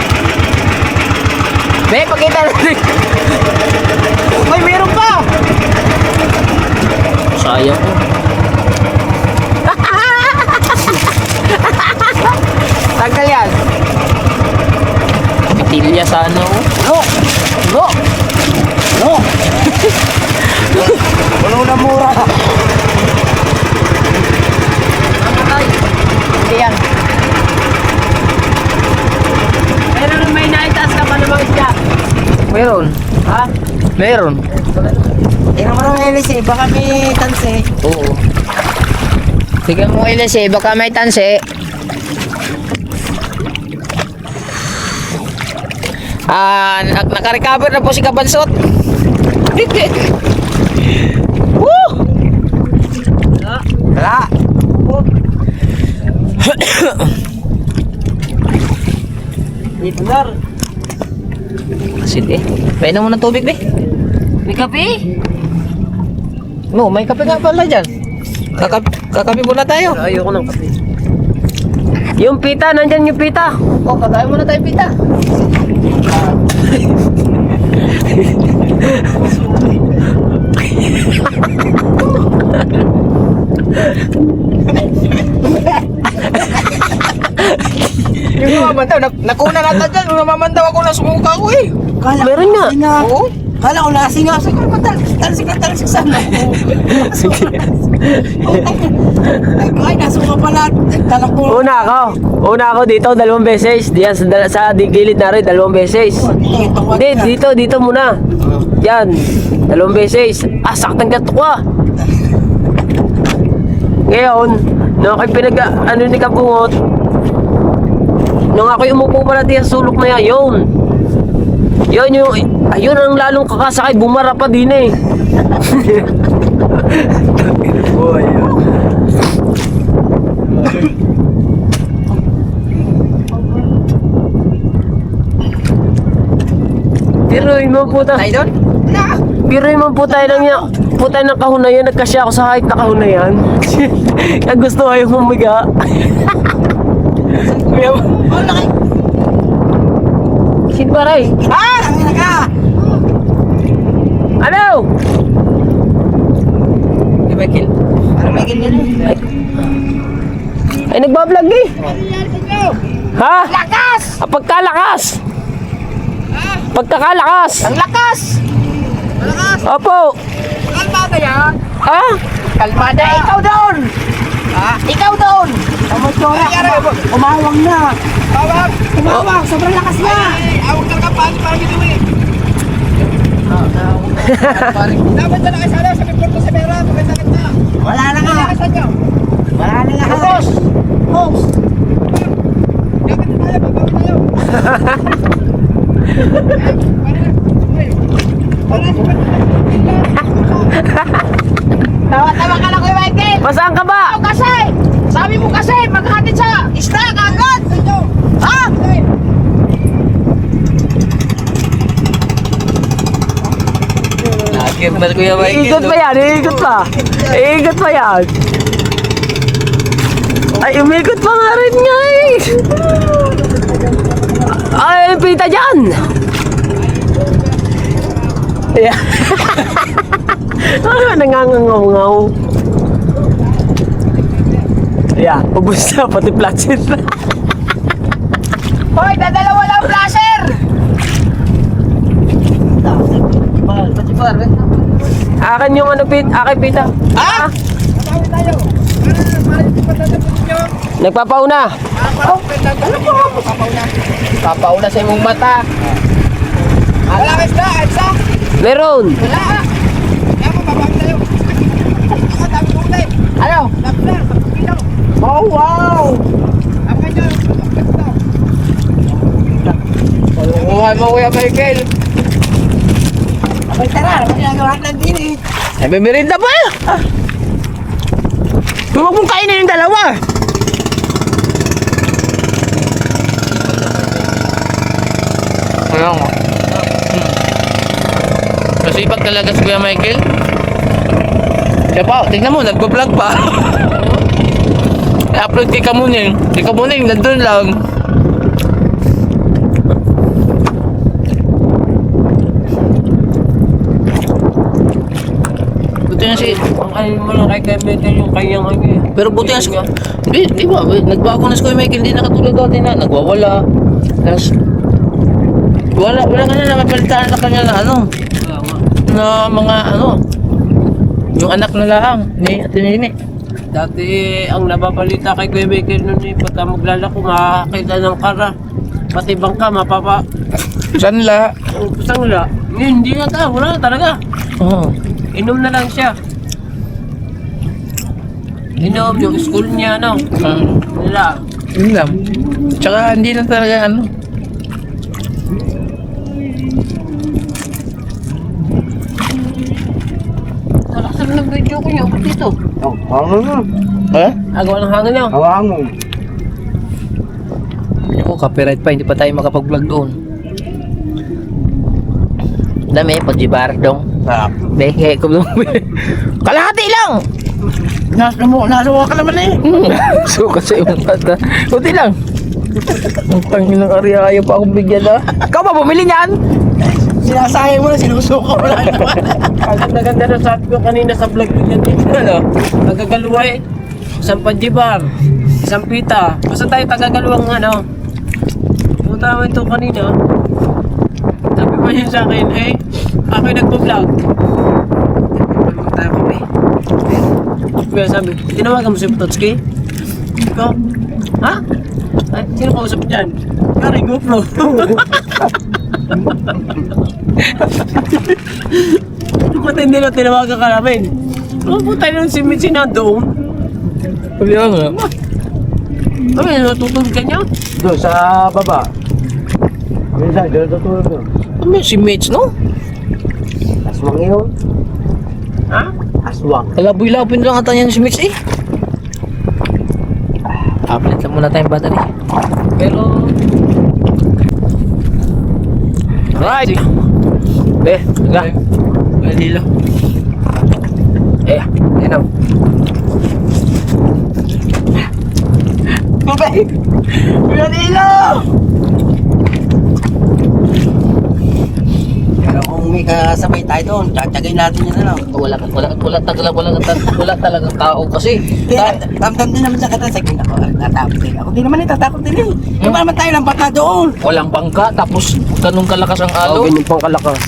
Be, pakita natin. Ay, meron pa. Sayang ko. Tanggal yan. Pitilya sana oh. No. No. No. Wala na mura. Hindi yan. Meron na may naitaas ka pa namang isda. Meron. Ha? Meron. Tingnan mo ng LC. Baka may tanse. Oo. Tignan mo ilis eh. Baka may tanse. Naka-recover na po si Kabansot. Woo! Wala. Dito nar. Asid eh. Painom mo ng tubig, be. May kape? No, may kape nga pala dyan. Kakape muna tayo. Ayoko ng kape. Yung pita, nandyan yung pita. O, kakain muna tayo, pita. Yung namamantaw, nakuna natin dyan. Yung namamantaw ako, nasumuka ko eh. Kala Meron nga. Oo. Kala ko lasing nga. Sige, talsik sana. Ay, nasuka pala. Talako. Una ako dito, 2 beses. Diyan sa gilid na rin, 2 beses. Hindi, dito muna. Yan, 2 beses. Saktang gato ko ah. Ngayon, nung ako'y ni Kabungot, nung ako'y umupo pala diyan sa sulok na yan, ayun ang lalong kakasakay, bumara pa din eh. Biruin mo po tayo doon? Biruin mo po tayo ng kahunayan. Nagkasya ako sa height na kahunayan. Ang gusto ayaw humiga. Sino ba rin? Ano? Ay, nagbablog eh. Ha? Lakas! Pagkalakas! Pagkakalakas! Ang lakas! Opo! Kalmada yan! Ha? Kalmada ikaw doon! Dora, umawang na. Umawang, sobrang lakas niya. Awag talaga paano parang bituin. Dapat na nakasala sa Porto Severa, pagkasakit na. Wala na nga. Nakasan nyo. Wala na nga. Boss! Boss! Dapat na tayo, babawi tayo. Tawa-tawa ka na Kuya Michael. Masaan ka ba? Kasi, sabi mo kasi, maghatid sa isda agad. Ha? Nakakir na Kuya Michael. Iikot pa yan, iikot pa. Iikot pa yan. Ay, umikot pa nga rin nga eh. Ay, pita dyan. Ayan. Ano, nangangangaw-ngaw. Ayan, ubus na, pati platsit na. Hoy, dadalawa lang flasher. Akin yung ano, akin pita. Ha? Nagpapauna. Papauna sa imong mata. Wala ka isda, isa. Meron. Wala. Kaya mo, babawi tayo. Ako, dami ko ulit. Ano? Dami na, pagkino. Oh, wow. Ako dyan. Buhay mo Kuya Michael. Abay, tara. Ano ginagawa natin din eh? Ay, may merinda pa. Huwag mong kainin yung dalawa. Kaya nga. Masipag talaga si Kuya Michael. Siya pa, tingnan mo, nagpa-vlog pa. I-upload kay Kamuning. Kay Kamuning, nandun lang. Buti na si... Ang ano mo lang kay Kevin yung kanyang ano eh. Pero buti na si... Di ba, nagbago na si Kuya Michael. Hindi na katulad dati na. Nagwawala. Tapos... Wala ka na nakapalitan sa kanya na ano. Na mga ano. Yung anak na lang ni Ate Nini. Dati ang nababalita kay Kuya Michael nun eh, pagka maglalako makakita ng kara. Pati bangka mapapa... Sanla. Pusang la. Hindi na ta, wala na talaga. Oo. Inom na lang siya. Inom yung school niya, no? Wala. Yun lang. Tsaka hindi na talaga ano. Nakasan ng video ko niya ako dito. Hangin na. Ha? Agawa ng hangin niya. Hangin. Ako, copyright pa. Hindi pa tayo makapag-vlog doon. Dami, pag-jibar dong. Behe, kumulong. Kalahati lang! Nasuwa ka naman eh. Suka sa iyong mata. Kunti lang. Ang tangin ng Arya, ayaw pa akong bigyan na. Ikaw ba bumili niyan? Sinasayang mo na, sinusuko mo lang naman. Ang naganda na sabi ko kanina sa vlog ko niyan dito. Ano? Tagagaluway. Isang panjibar. Isang pita. Basta tayo tagagaluwang ano. Punta naman ito kanina. Sabi pa niya sa akin, eh, ako yung nagpo-vlog. Ano tayo kami? Kaya sabi, tinawagan mo si Pototski? Ikaw? Ha? Ay, sino kausap dyan? Kari, GoPro. Matindi na tinawagan ka namin. Ano po tayo ng si nandoon? Sabi nga. Ay, natutulog ka niya? Doon sa baba. Minsan, doon tutulog doon. Ano si Mitch, no? Aswang yun. Ha? Aswang. Kalaboy-laboy na lang ata yan si Mitch eh. Upload lang muna tayong battery. Pero... Right! Eh, nga. Hindi lang. Eh, inaw. Tubig! Kuya Nilo! Pero kung may kasabay tayo doon, tsatsagay natin yun na lang. Wala talagang tao kasi. Tamtam din naman sa kata, sige ako, natakot din ako. Di naman itatakot din eh. Di ba naman tayo lampat na doon? Walang bangka, tapos ganun kalakas ang alo. ganyan pang kalakas.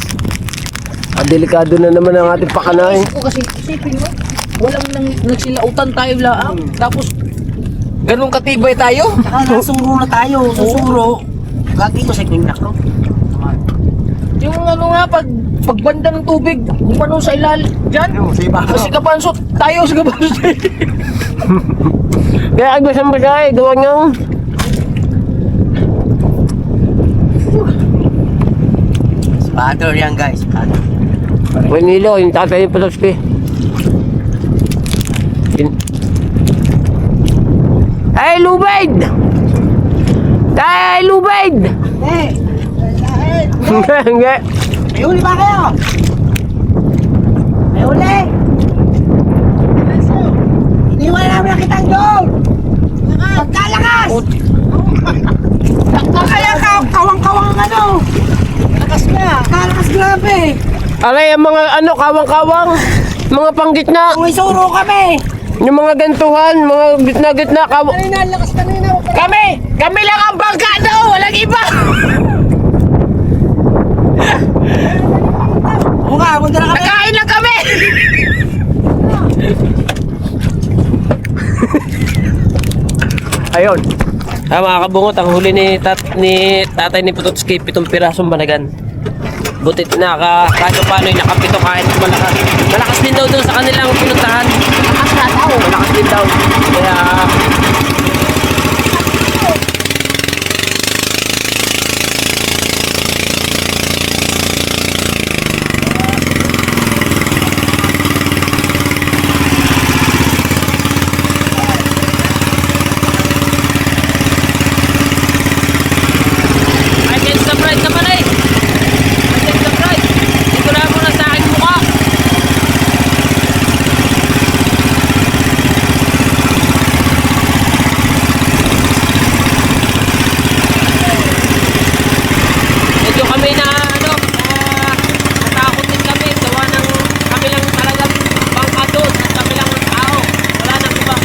Delikado na naman ang ating pakanain. Ko kasi isipin mo, walang nagsilautan tayo laang. Tapos Ganun katibay tayo. Saka nasuro na tayo. Susuro. Gagi ko sa kunyak ko. Yung ano nga, pagbanda ng tubig, gumano sa ilalim dyan. Kasi kapansot, tayo sa kapansot. Kaya agbasan ba siya eh, gawa niyang. Spatter yan guys. Spatter. Manilo, yung tatay ni Patoski. Hey, Lubaid! Hey, Lubaid! Eh! Hindi. May huli ba kayo? May huli! Iniwan namin ang kitang doon! Pagkalakas! Kaya kawang-kawang ang ano! Lakas na! Kalakas grabe! Alay, ang mga ano, kawang-kawang, mga panggitna, May suro kami! yung mga gantuhan, mga gitna-gitna, Kanina, lakas kanina! Kami lang ang bangka daw, walang iba! Oo nga, punta na kami! Nakain lang kami! Ayun. Mga kabungot, ang huli ni tatay ni Putotski, 7 pirasong banagan. Butit kaso paano yung nakapito kahit malakas. Malakas din daw doon sa kanilang pinuntahan. Malakas din daw. Kaya I can surprise naman eh. I can surprise. Dito na muna sa aking mukha. Medyo kami na ano, natakot din kami. Gawa ng kami lang talagang bangka doon at kami lang ang tao. Wala nang iba.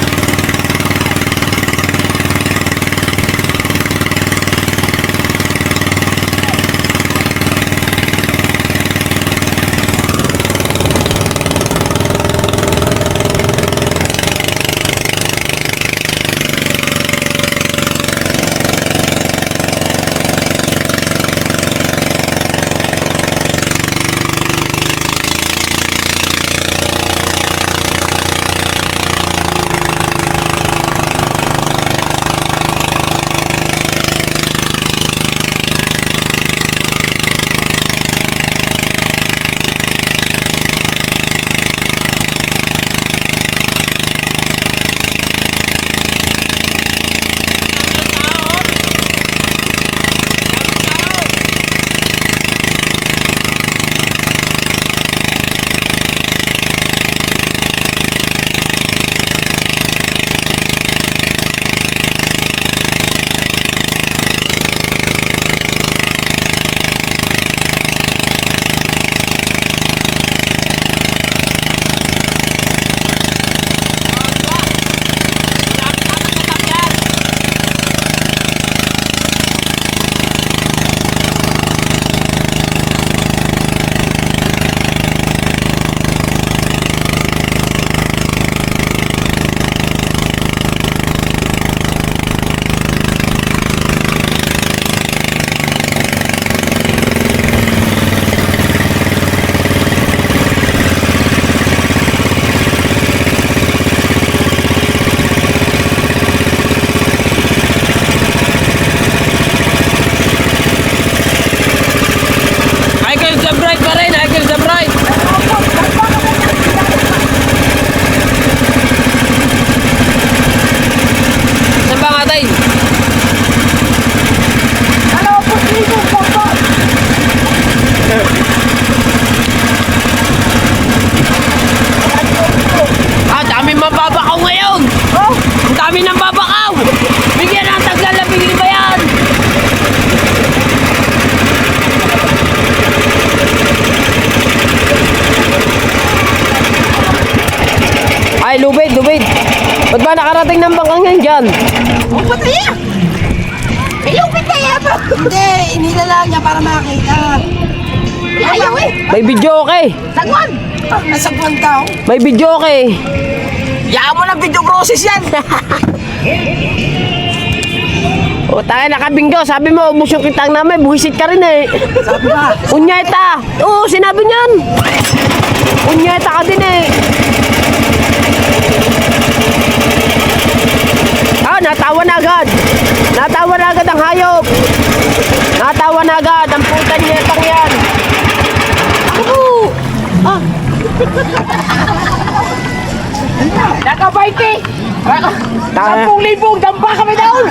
Ay, Lubaid. Ba't ba nakarating ng bangkang yan dyan? Oh, patay yan! May lupit kaya ba? Hindi, inilalang niya para makita. Ayaw eh! May video okay. Sagwan! Nasagwan daw. May video okay. Yaan mo ng video process yan. O tayo nakabinggo, sabi mo, ubus yung kitang namin, buhisit ka rin eh. Sabi ka. Unyeta! Oo, sinabi niyan. Unyeta ka din eh. Natawa na agad. Natawa na agad ang hayop. Natawa na agad ang putan nyetang yan. Ako! Ah! Naka-bike eh! 10,000 dampa kami doon!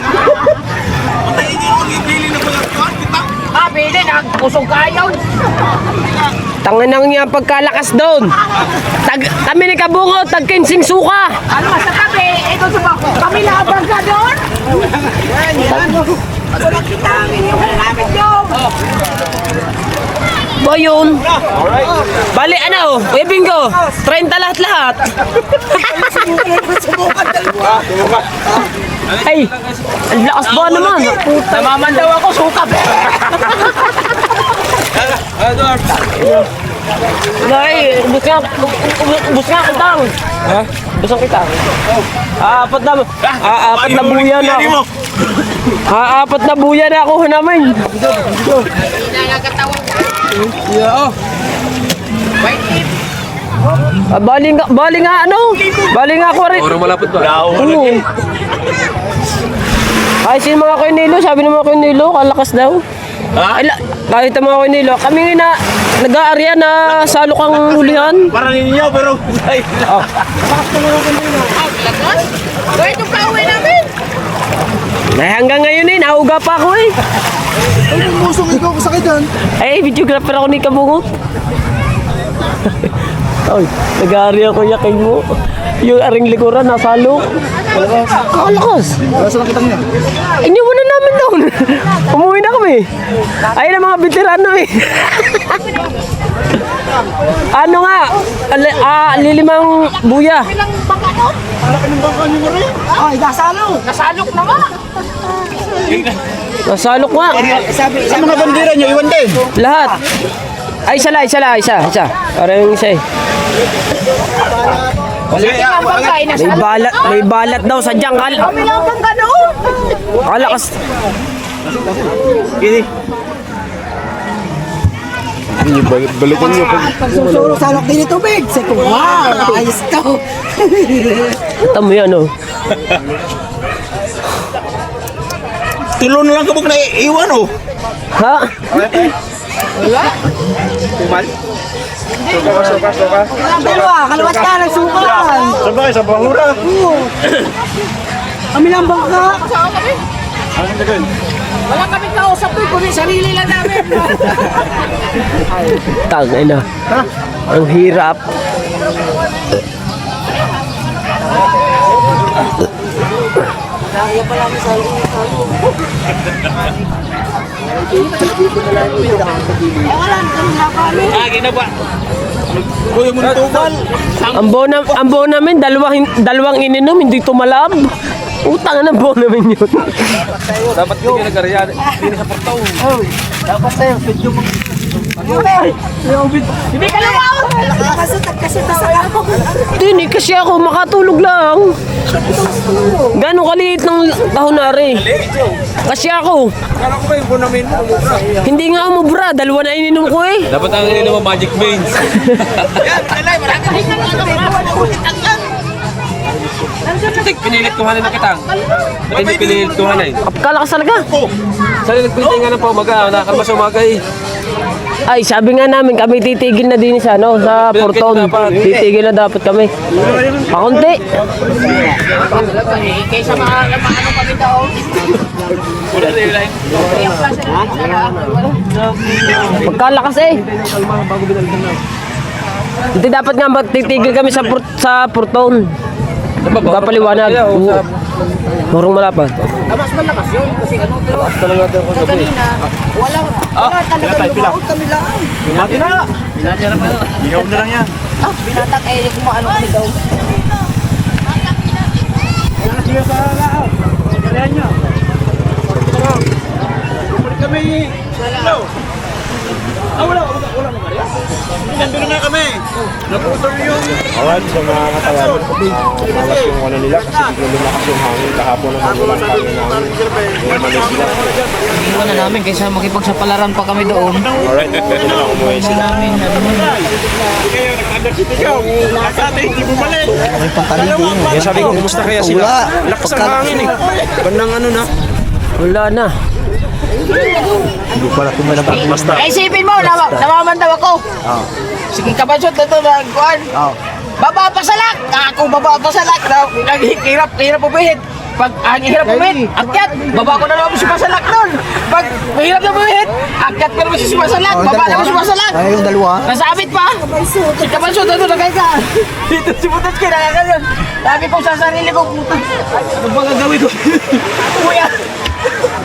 Bili na, kusog kayo. Tanganang niya pagkalakas doon. Kami ni Kabungo, tag-kinsing suka. Ano sa kape? Ito sa bako. Kami labang ka doon. Ano nakita ang inyong namin doon? Ba yun? Bali, ano? Kuya Bingo, 30 lahat-lahat. Ay, ang lakas ba naman? Namaman daw ako, suka. Ay, ubus nga kitang. Ha? Ubus ang kitang. Apat na buya na ako. Apat na buya na ako namin. Bali nga ano? Bali nga ako rin. Orang malapit ba? Oo. Ay, sino mga Kuya Nilo? Sabi ng mga Kuya Nilo, kalakas daw. Ay, kahit ang mga Kuya Nilo, kami nga na nag-aarya na salok ang hulihan. Parang ninyo, pero... Ay, Ito pa uwi namin. Ay, hanggang ngayon eh, nauga pa ako eh. Ay, musong ikaw kasakit yan. Ay, videographer ako ni Kabungot. Ay, nag-aarya ko yakin mo. Yung aring likuran, nasalok. Kakalakas. Saan ang kitang niya? Inyuman na namin doon. Umuwi na kami. Ayun ang mga veterano eh. Ano nga? Lilimang buya. Ay, nasalo. Nasalok na nga. Nasalok nga. Sa mga bandera niyo, iwan din. Lahat. Ay, isa. Parang yung isa eh. May balat daw sa jangkal. Kami lang bang ganoon? Kalakas. balikan niyo. Susuro salok din ito, Big. Sabi ko, wow, ayos to. Tamo yan oh. Tulo na lang kabog na iwan, oh. Ha? Dalawa, kalawat ka, nagsukan. Sabay, sa bangura. Kami lang bangka. Wala kami kausap doon, kundi sarili lang namin. Tangay na. Ang hirap. Kuya mo na tubal. Ang buo namin, dalawang ininom, hindi tumalab. Utang na buo namin yun. Dapat hindi ka nag-aarya. Hindi sa portaw. Dapat sa'yo, video mo. Hindi ka lang ako. Kasi sa ako. Hindi kasi ako makatulog lang. Gano'ng kaliit ng kahunari. Kasi ako. Kala ko ba yung bunamin mo? Hindi nga umubra, dalawa na ininom ko eh. Dapat ang ininom mo magic veins. Yan, alay, marami ka Tik, pinilit kuhanin na kitang. Hindi pinilit kuhanin. Kalakas talaga. Sali nagpintay nga ng paumaga. Nakalma sa umaga eh. Ay, sabi nga namin, kami titigil na din sa, ano, sa Porton. Titigil na dapat kami. Pakunti. Kaysa ano kami daw. Pagkalakas eh. Hindi dapat nga titigil kami sa Porton. Magpapaliwanag. Marong malapad. Mas malakas yun kasi ano pero kanina wala talaga lumaot kami lang. Mati na. Ihaw na lang yan. Binatak ay kumaano kami daw. Sige sa lao. Kalihan nyo. Balik kami. Hello. Nandun na kami. Naputol yung... Awan sa mga katawan. Malas yung ano nila kasi biglang lumakas yung hangin. Kahapon naman walang hangin namin. Malis sila. Iwan na namin kaysa makipagsapalaran pa kami doon. Alright, ito na lang umuwi sila. Kayo, nag-undersitigaw. Sa atin, hindi bumalik. Kaya sabi ko, kumusta kaya sila? Lakas ang hangin eh. Bandang ano na. Wala na. Hindi pala tumalabang basta. Eh, isipin mo, namamandaw ako. Sige, kabansot na ito na kuhan. Baba pa sa lak! Ako baba pa sa lak! Hirap pumihit. Pag ang hirap pumihit, akyat! Baba ko na naman si Masalak nun! Pag mahirap na pumihit, akyat ko naman si Masalak! Baba naman si Masalak! Ay, yung dalawa. Nasabit pa! Si kabansot na ito, nagay ka! Dito si Butatski, nakakayon! Sabi ko sa sarili ko, puta! Ano ba gagawin ko? Kuya!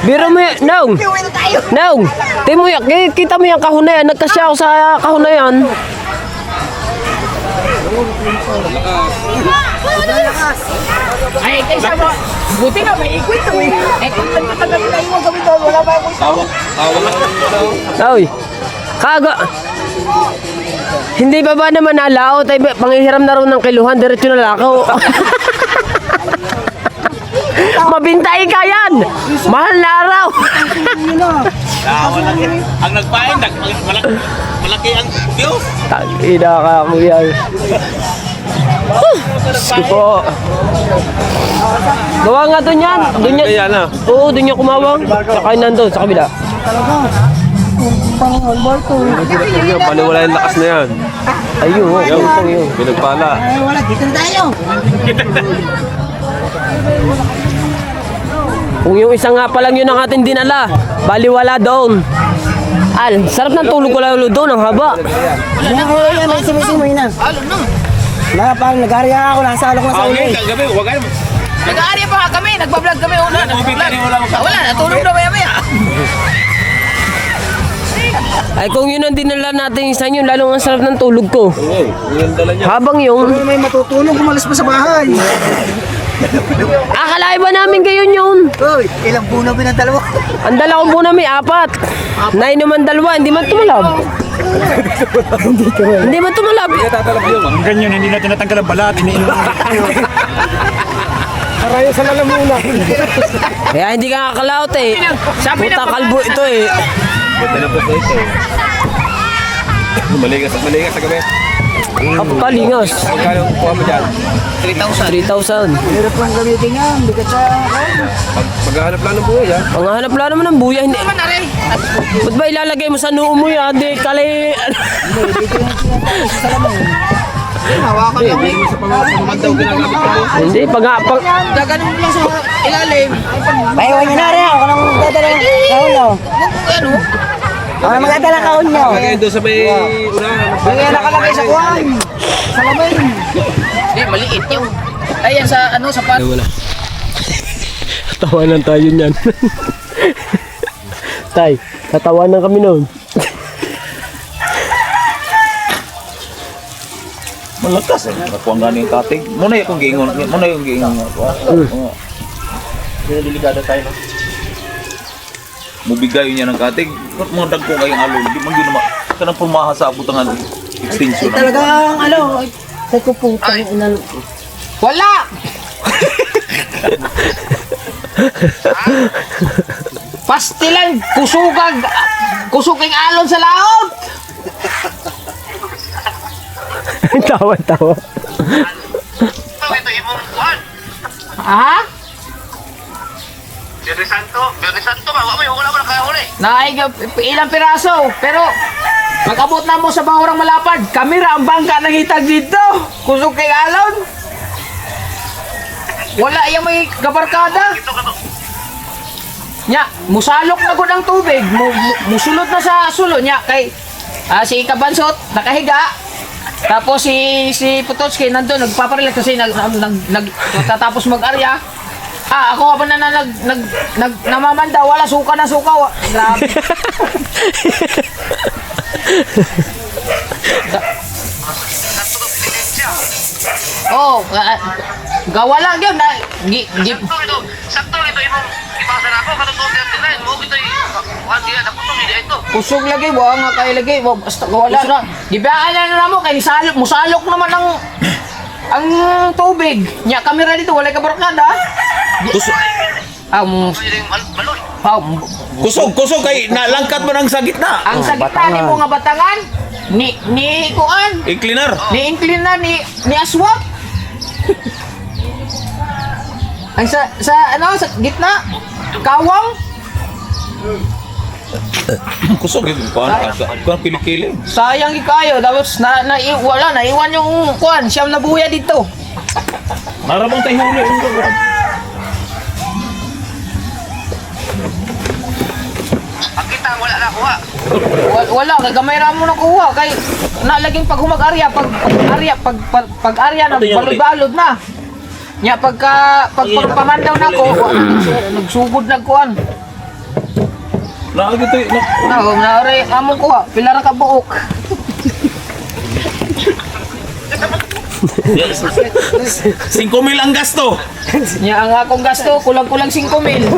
Biro mo yan, Nong! Uwi na tayo! Nong! Tingnan mo yan, kita mo yung kahon na yan. Nagkasya ako sa kahon na yan. Ay, kaysa mo, buti nga may ikwit to eh. Eh, kung nagtatagal na iwan kami doon, wala ba akong tao? Oy, kaga. Hindi ba ba naman nalao? Tayo panghihiram na rin ng kiluhan, diretso na lakaw. Mabintay ka yan! Mahal na araw! Ang nagpain, malaki ang views. Tangina ka mo yan. Sige po. Gawa nga doon yan. Doon yan. Kaya na. Oo, doon yan kumawang. Saka yun nandun, sa kabila. Paniwala yung lakas na yan. Ayun, yun. Pinagpala. Wala, dito na tayo. Kung yung isa nga pa lang yun ang ating dinala, baliwala doon. Al, sarap ng tulog ko lalo doon, ang haba. Yan, may simoy na. Alo na. Wala pa, nag-area ako, nasalo ko na sa ulo. Gabi, huwag kayo. Nag-aari pa nga kami, nagbablog kami una. Wala, natulog na maya-maya. Ay kung yun ang dinala natin sa inyo, lalong ang sarap ng tulog ko. Habang yung... May matutulog, kumalas pa sa bahay. Akalain ba namin gayon yun? Uy, ilang puno pinadalawa. Ang dala ko muna may 4. Nine naman 2, hindi man tumalab. Hindi man tumalab. Ang ganyan, hindi natin natanggal ang balat. Arayo sa lalamuna. Kaya hindi ka kakalaot eh. Puta kalbo ito eh. Ganda na po ito. Maligas sa gabi. Kapalingas. Magkano ang kuha mo dyan? 3,000. Hirap lang gamitin yan. Bigat sa... Maghahanap lang ng buhay ha. Panghanap lang naman ng buya. Hindi. Ba't ba ilalagay mo sa noo mo yan? Di kalay... Hawakan lang. Hindi, Gaganon mo lang sa ilalim. Paiwan nyo na rin, ako nang magdadala ng kahon nyo. Ano? Ako nang magdadala kahon nyo. Lagay doon sa may unahan. Kaya nakalagay sa kuwan. Sa lamay. Hindi, maliit yung... Ayan sa ano, sa pan. Tawanan tayo niyan. Tay, tatawanan kami noon. Malakas eh. Nakuha nga yung katig. Muna yung giingon. Muna yung giingon. Delikado tayo no. Mubigay niya ng katig. Ba't mga dagko kayong alo? Hindi man ginawa. Kanang pumaha sa abutangan extension. Talagang ano, sa kuputang inan. Wala! Pastilan, kusuging alon sa laot! Tawa. Ha? Biyernes Santo ba? Wala mo na kaya huli. Ilang piraso, pero pag-abot na mo sa Bahurang Malapad, kamera ang bangka ng hitag dito. Kusog kay alon. Wala yung may kabarkada. Nya, musalok na gud ang tubig. Musulod na sa sulo nya kay si Kabansot nakahiga. Tapos si Potocki nandun nagpaparelax kasi tatapos mag-arya. Ako pa na namamanda, wala suka na suka. Grabe. Oh, Gawala gyud na Sakto ito imong ipasa na ako katong 239 mo gito kuan diya na putong hindi ito. kusog lagi wa nga kay lagi basta gawala na. Gibiyaan na mo kay musalok naman ang tubig. Nya kamera dito wala ka barkada. Balon. Kusog kay nalangkat mo nang sa gitna. Ang sa gitna ni mo nga batangan ni kuan I-cleaner. ni incline ni aswak. Ang sa gitna kawang Kusog yun. Kuan pilikili. sayang ikayo tapos wala naiwan yung kuan siyam na buya dito. Narabang tayo huli. Ang kita wala na kuha. Wala kay gamay ra mo na kuha kay nalaging pag humag-arya pag arya na balod-balod na. Nya pag pamandaw na ko nagsugod na kuan. Naagi tayo. Naore among kuha pila ra ka buok. 5,000 ang gasto. Nya ang akong gasto kulang-kulang 5,000.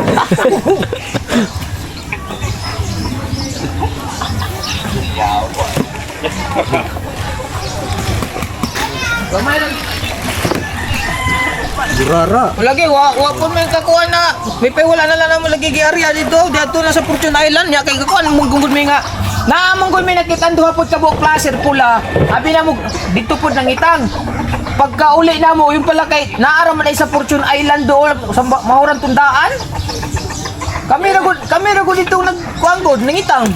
Gamay lang. Burara. Lagi wa pun may kakuha na. May wala na lang mo lagi area dito. Dito na sa Fortune Island nya kay kakuha mong gungod may nga. Naamong gud may nakita duha pud ka buok placer pula. Abi na mo dito pud nang itang. Pagkauli na mo yung pala kay naara man ay sa Fortune Island dool sa mahuran tundaan. Kami ra gud dito nagkuan gud nangitang.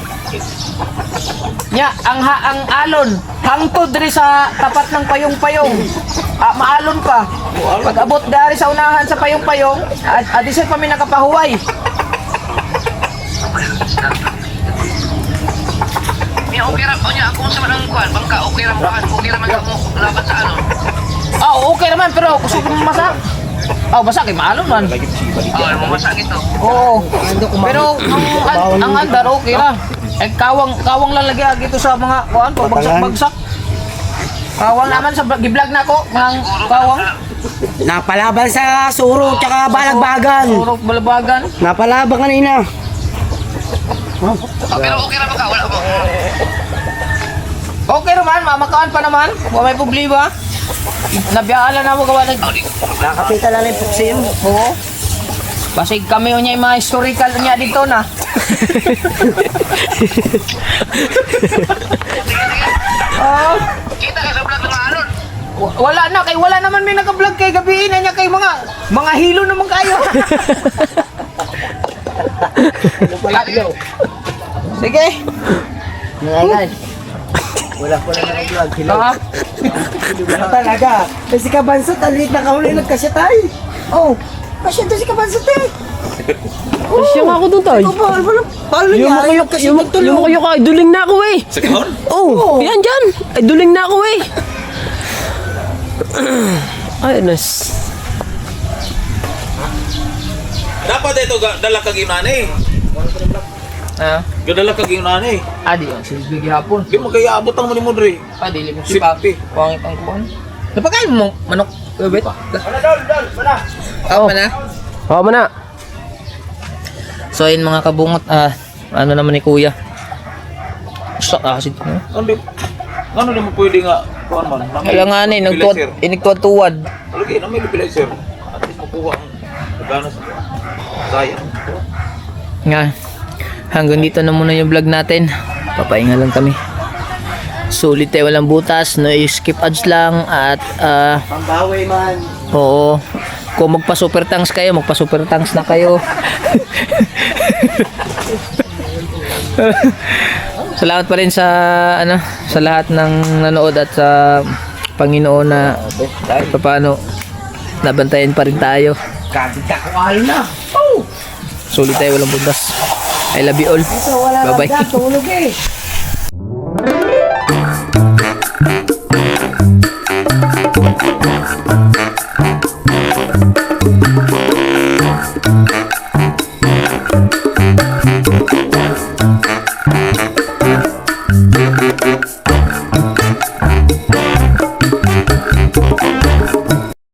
Nya ang alon hangtod diri sa tapat ng payong-payong. Maalon pa. Pag abot dari sa unahan sa payong-payong, adisay pa mi nakapahuway. Niya okay ra niya ako sa manang kuan bangka okay ra man mo laban sa ano. Okay naman pero kusog mo masak. Basa kay maalon man. Mo masak ito. Oo. Pero ang andar okay ra. Kawang lang lagi dito sa mga kuan pagbagsak-bagsak. Kawang naman sa gi-vlog na ko ng kawang. Napalaban sa surok tsaka balagbagan. Surok balabagan. Napalaban kanina. Pero okay ra ba ka wala mo. Okay naman, mamakaan pa naman. Wala may problema. Nabiyaan na mo gawa ng Nakapita lang yung puksim. oo. Basig kami niya yung mga historical niya dito na. Kita ka sa vlog ng alon. Wala na kay wala naman may naka-vlog kay gabiin na niya kay mga hilo naman kayo. Sige. Nangalan. Wala na nag-vlog. Ah, Talaga. Kasi kabansot, alit na kahuli nagkasya tayo. Oh, kasya to si kabansot eh. Siya nga ako doon tayo. Paano niya? Kasi magtulong. Yung kayo duling na ako eh. Sa kahon. Oh, yan dyan. Ay duling na ako eh. Ay, nas. Dapat ito dala kag inani. Gadala kag inani. adi ang silbi gihapon. Di mo kaya abot ang mo dre. Dili mo Si sipa. Papi. Pangit ang kuwan. Napakain mo manok, bet. Oh. Pa na. Oo mo na. So ayun mga kabungot, ano naman ni Kuya. Kasi Ano mo pwede nga kuan man. kailangan inigtuwad-tuwad. Lagi na may lipilaser. At least makuha ang gana sa sayang. Nga, hanggang dito na muna yung vlog natin. Papahinga lang kami. Sulit tayo, walang butas, no skip ads lang at Pambawi man. oo. Kung magpa-super tanks kayo, magpa-super tanks na kayo. Salamat pa rin sa sa lahat ng nanood at sa Panginoon na kahit paano nabantayan pa rin tayo. Kagitakuan na. Sulit tayo, walang butas. I love you all. So wala Bye-bye. tulog eh.